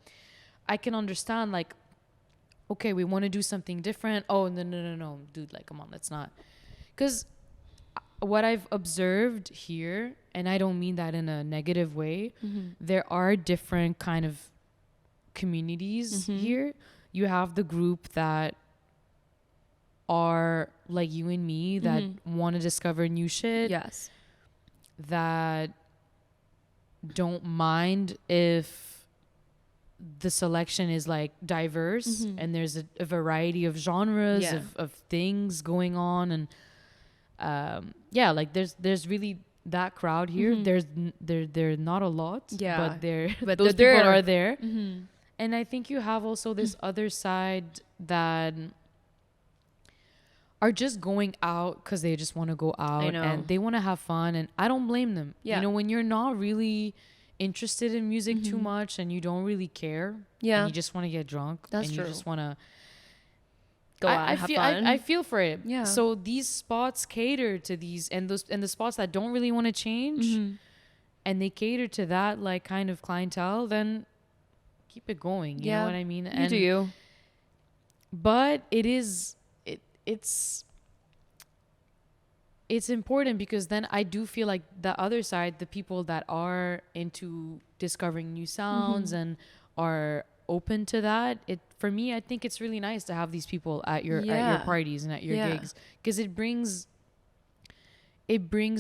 I can understand, like, okay, we want to do something different. Oh, no, dude, like, come on, let's not. Because what I've observed here, and I don't mean that in a negative way, there are different kind of communities here. You have the group that are like you and me, that want to discover new shit. Yes. That don't mind if the selection is like diverse and there's a variety of genres of things going on. And like there's really that crowd here. They're not a lot, but those people are there. And I think you have also this other side that are just going out because they just want to go out and they want to have fun. And I don't blame them. Yeah. When you're not really interested in music too much and you don't really care, and you just want to get drunk, that's and true. You just want to go out and have fun. I feel for it. Yeah. So these spots cater to these, and the spots that don't really want to change, and they cater to that like kind of clientele, then keep it going. You know what I mean? You do. But it's important, because then I do feel like the other side, the people that are into discovering new sounds and are open to that, for me, I think it's really nice to have these people at your parties and at your gigs, because it brings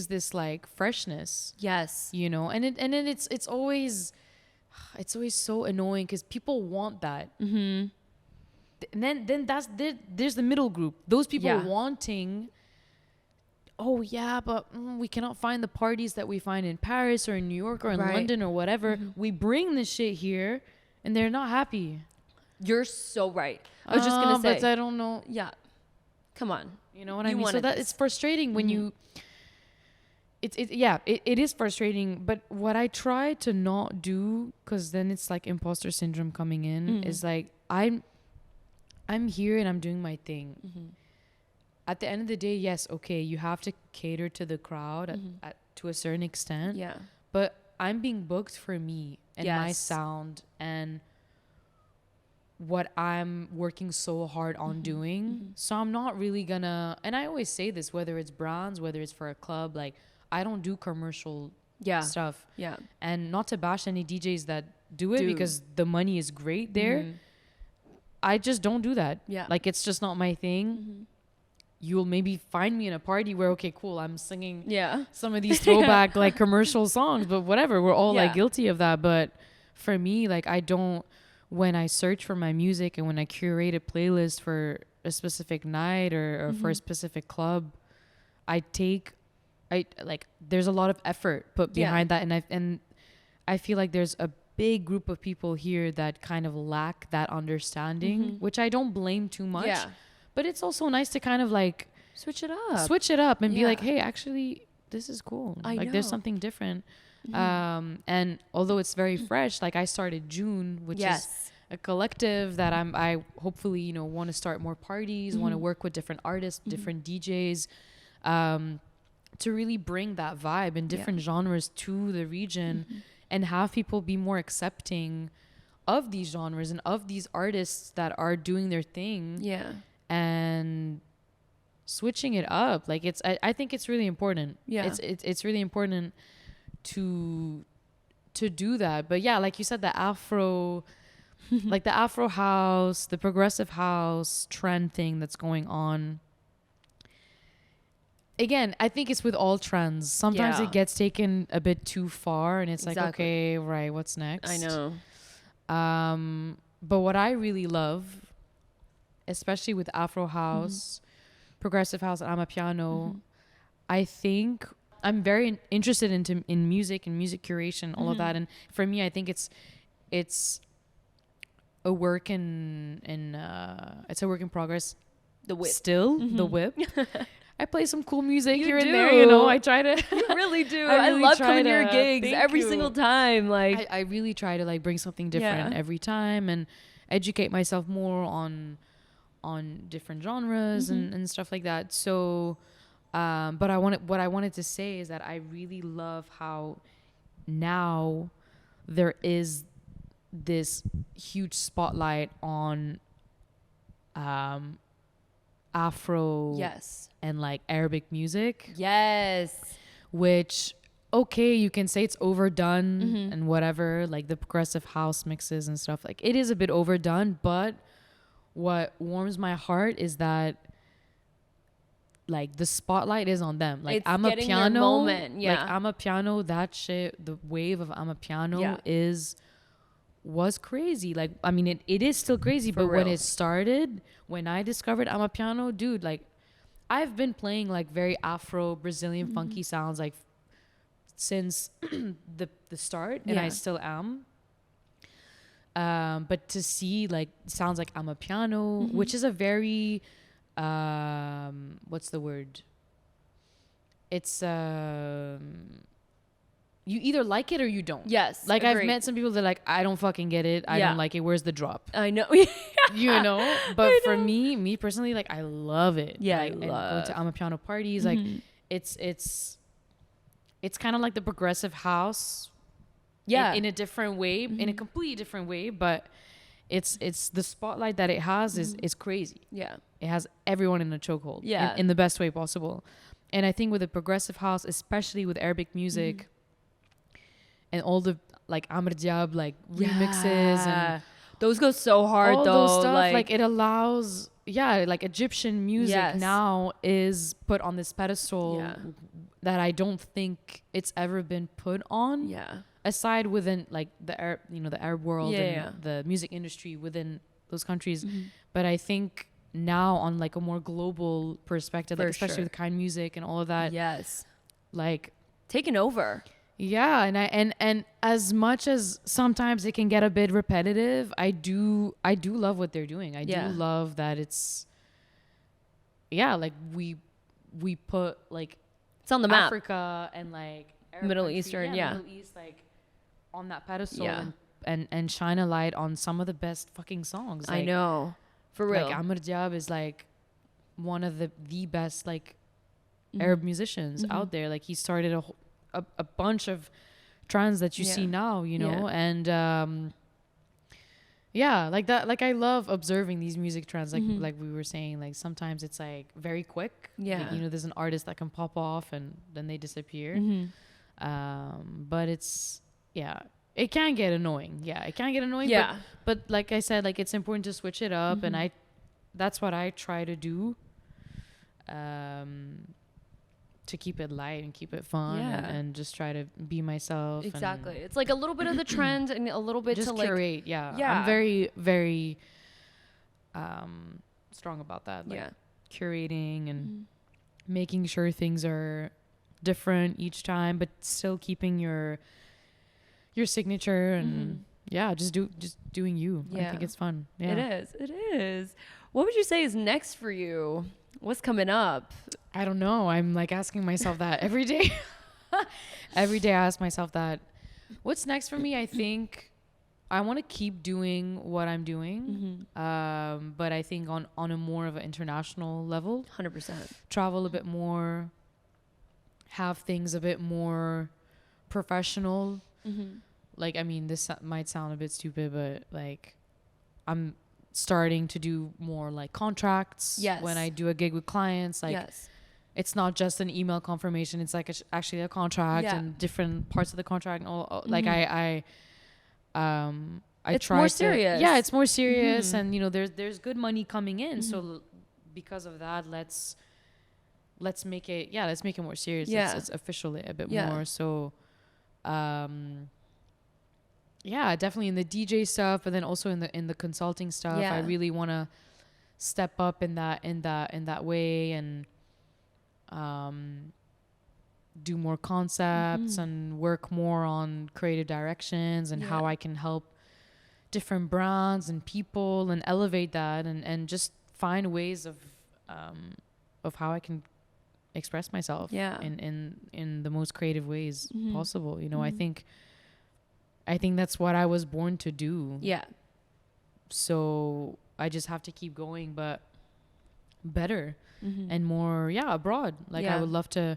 this like freshness. Yes. And then it's always so annoying because people want that. And then there's the middle group. Those people wanting, oh yeah, but we cannot find the parties that we find in Paris or in New York or in London or whatever. We bring this shit here and they're not happy. You're so right. I was just going to say. But I don't know. Yeah. Come on. You know what I mean? So that it's frustrating when you... It is frustrating, but what I try to not do, because then it's like imposter syndrome coming in, is like I'm here and I'm doing my thing. At the end of the day, yes, okay, you have to cater to the crowd to a certain extent. Yeah. But I'm being booked for me and my sound and what I'm working so hard on doing. So I'm not really gonna, and I always say this, whether it's brands, whether it's for a club, like, I don't do commercial stuff. Yeah. And not to bash any DJs that do it because the money is great there. I just don't do that. Yeah. Like, it's just not my thing. You'll maybe find me in a party where, okay, cool, I'm singing some of these throwback like commercial songs, but whatever, we're all like guilty of that. But for me, like, I don't, when I search for my music and when I curate a playlist for a specific night or for a specific club, I take there's a lot of effort put behind that, and I feel like there's a big group of people here that kind of lack that understanding, which I don't blame too much. Yeah. But it's also nice to kind of like switch it up and be like, hey, actually, this is cool. I know. There's something different. And although it's very fresh, like I started June, which is a collective that I hopefully, you know, want to start more parties, want to work with different artists, different DJs, to really bring that vibe and different genres to the region, and have people be more accepting of these genres and of these artists that are doing their thing. Yeah. And switching it up. Like I think it's really important. Yeah. It's really important to do that. But yeah, like you said, the Afro like the Afro house, the progressive house trend thing that's going on. Again, I think it's with all trends. Sometimes it gets taken a bit too far, and it's like, okay, right, what's next? I know. But what I really love, especially with Afro house, progressive house, and Amapiano, I think I'm very interested in music and music curation, all of that. And for me, I think it's a work it's a work in progress. The whip. Still, the whip. I play some cool music here and there, you know. I try to. You really do. I love coming to your gigs every single time. Like I really try to like bring something different every time and educate myself more on different genres and stuff like that. So, but what I wanted to say is that I really love how now there is this huge spotlight on Afro and like Arabic music. Yes. Which, okay, you can say it's overdone and whatever, like the progressive house mixes and stuff. Like it is a bit overdone, but what warms my heart is that like the spotlight is on them. Like it's Amapiano moment. Like Amapiano, that shit, the wave of Amapiano was crazy. Like, I mean, it is still crazy, but when it started, when I discovered Amapiano, dude, like I've been playing like very Afro Brazilian funky sounds like since the start, and I still am. But to see like sounds like Amapiano, which is a very what's the word? It's you either like it or you don't. Yes. Like agreed. I've met some people that are like, I don't fucking get it. I don't like it. Where's the drop? I know. You know? But for me personally, like I love it. Yeah. Like, I love going to Amapiano parties. Like it's kind of like the progressive house. Yeah. In a different way, in a completely different way. But it's the spotlight that it has is crazy. Yeah. It has everyone in a chokehold. Yeah. In the best way possible. And I think with the progressive house, especially with Arabic music, and all the like Amr Diab like remixes and those go so hard all though. Those stuff, like it allows like Egyptian music now is put on this pedestal that I don't think it's ever been put on. Yeah. Aside within like the Arab world and the music industry within those countries, but I think now on like a more global perspective, like especially with kind music and all of that. Yes. Like taken over. Yeah, and as much as sometimes it can get a bit repetitive, I do love what they're doing. I do love that it's like we put like it's on the map. Africa and like Arab Middle country, Eastern, Middle East like on that pedestal and shine a light on some of the best fucking songs. Like, I know. For real. Like Amr Diab is like one of the best like Arab musicians out there. Like he started a bunch of trends that you see now, you know, and like that. Like I love observing these music trends. Like we were saying, like sometimes it's like very quick. Yeah, like, you know, there's an artist that can pop off and then they disappear. But it's it can get annoying. Yeah, it can get annoying. Yeah, but like I said, like it's important to switch it up, and that's what I try to do. To keep it light and keep it fun and just try to be myself. Exactly. It's like a little bit of the trend and a little bit just to like curate. Yeah. I'm very, very strong about that. Like curating and making sure things are different each time, but still keeping your signature and just doing you. I think it's fun. It is. What would you say is next for you? What's coming up? I don't know. I'm like asking myself that every day. Every day I ask myself that. What's next for me? I think I want to keep doing what I'm doing. But I think on a more of an international level. 100%. Travel a bit more. Have things a bit more professional. Like, I mean, this might sound a bit stupid, but like I'm starting to do more like contracts. When I do a gig with clients, like it's not just an email confirmation. It's like actually a contract and different parts of the contract. And all, like I it's try more to, serious. Yeah, it's more serious. And, you know, there's good money coming in. So because of that, let's make it, let's make it more serious. It's official a bit more. So, definitely in the DJ stuff, but then also in the consulting stuff. I really want to step up in that way and do more concepts and work more on creative directions and how I can help different brands and people and elevate that and just find ways of how I can express myself in the most creative ways possible. You know, I think that's what I was born to do. So I just have to keep going, but better and more abroad. Like I would love to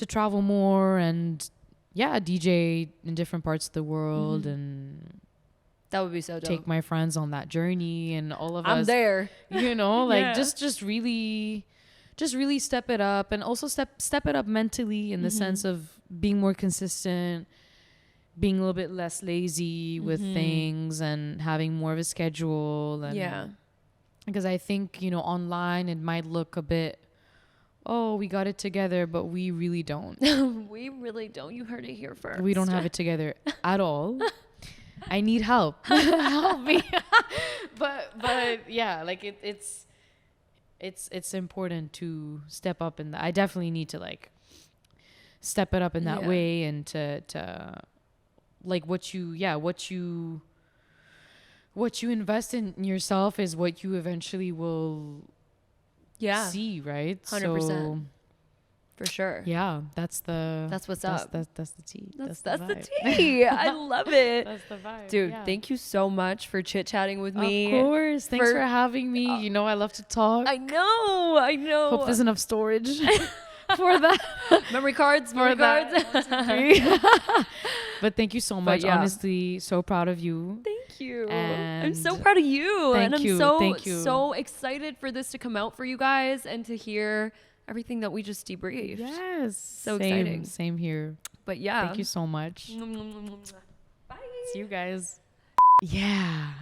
travel more and DJ in different parts of the world and that would be so dope. Take my friends on that journey and all of us. I'm there. You know, like just really step it up and also step it up mentally in the sense of being more consistent, being a little bit less lazy with things and having more of a schedule. And because I think, you know, online it might look a bit, oh, we got it together, but we really don't. We really don't. You heard it here first. We don't have it together at all. I need help. Help me. but yeah, like it's important to step up in that. I definitely need to like step it up in that way and to like what you invest in yourself is what you eventually will see, right? 100%. So, for sure. Yeah, that's what's up. That's the tea. That's the tea. I love it. That's the vibe. Dude, thank you so much for chit-chatting with me. Of course. Thanks for having me. You know I love to talk. I know. Hope there's enough storage for that. Memory cards. 1, 2, 3. But thank you so much. Honestly, so proud of you. Thank you. And I'm so proud of you. Thank you. So excited for this to come out for you guys and to hear everything that we just debriefed. Yes. So exciting. Same here. But yeah. Thank you so much. Bye. See you guys. Yeah.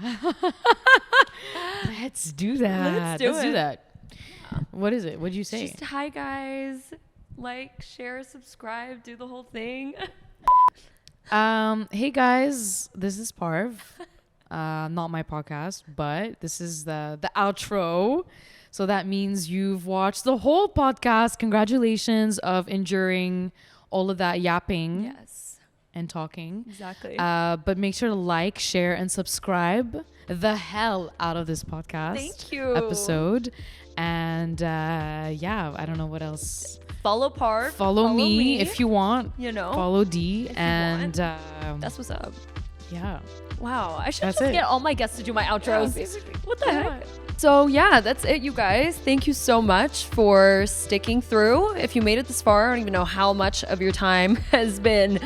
Let's do that. Let's do that. What is it? What'd you say? Just hi guys. Like, share, subscribe, do the whole thing. Hey guys, this is Parv. Not my podcast, but this is the outro. So that means you've watched the whole podcast. Congratulations of enduring all of that yapping. Yes. And talking. Exactly. But make sure to like, share, and subscribe the hell out of this podcast. Thank you. Episode. And I don't know what else. Follow Parv. Follow me if you want. You know. Follow D. And that's what's up. Yeah. Wow. I should just get all my guests to do my outros. Yeah, basically. What the heck? So yeah, that's it, you guys. Thank you so much for sticking through. If you made it this far, I don't even know how much of your time has been,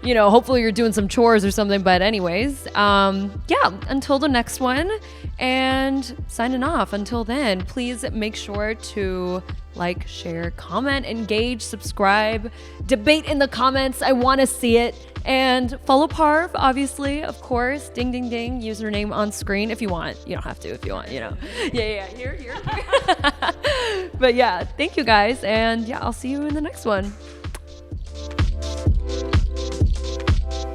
you know, hopefully you're doing some chores or something. But anyways, until the next one and signing off. Until then, please make sure to like, share, comment, engage, subscribe, debate in the comments. I want to see it. And follow Parv, obviously, of course. Ding, ding, ding. Username on screen if you want. You don't have to if you want, you know. Yeah. Here. But yeah, thank you guys. And yeah, I'll see you in the next one.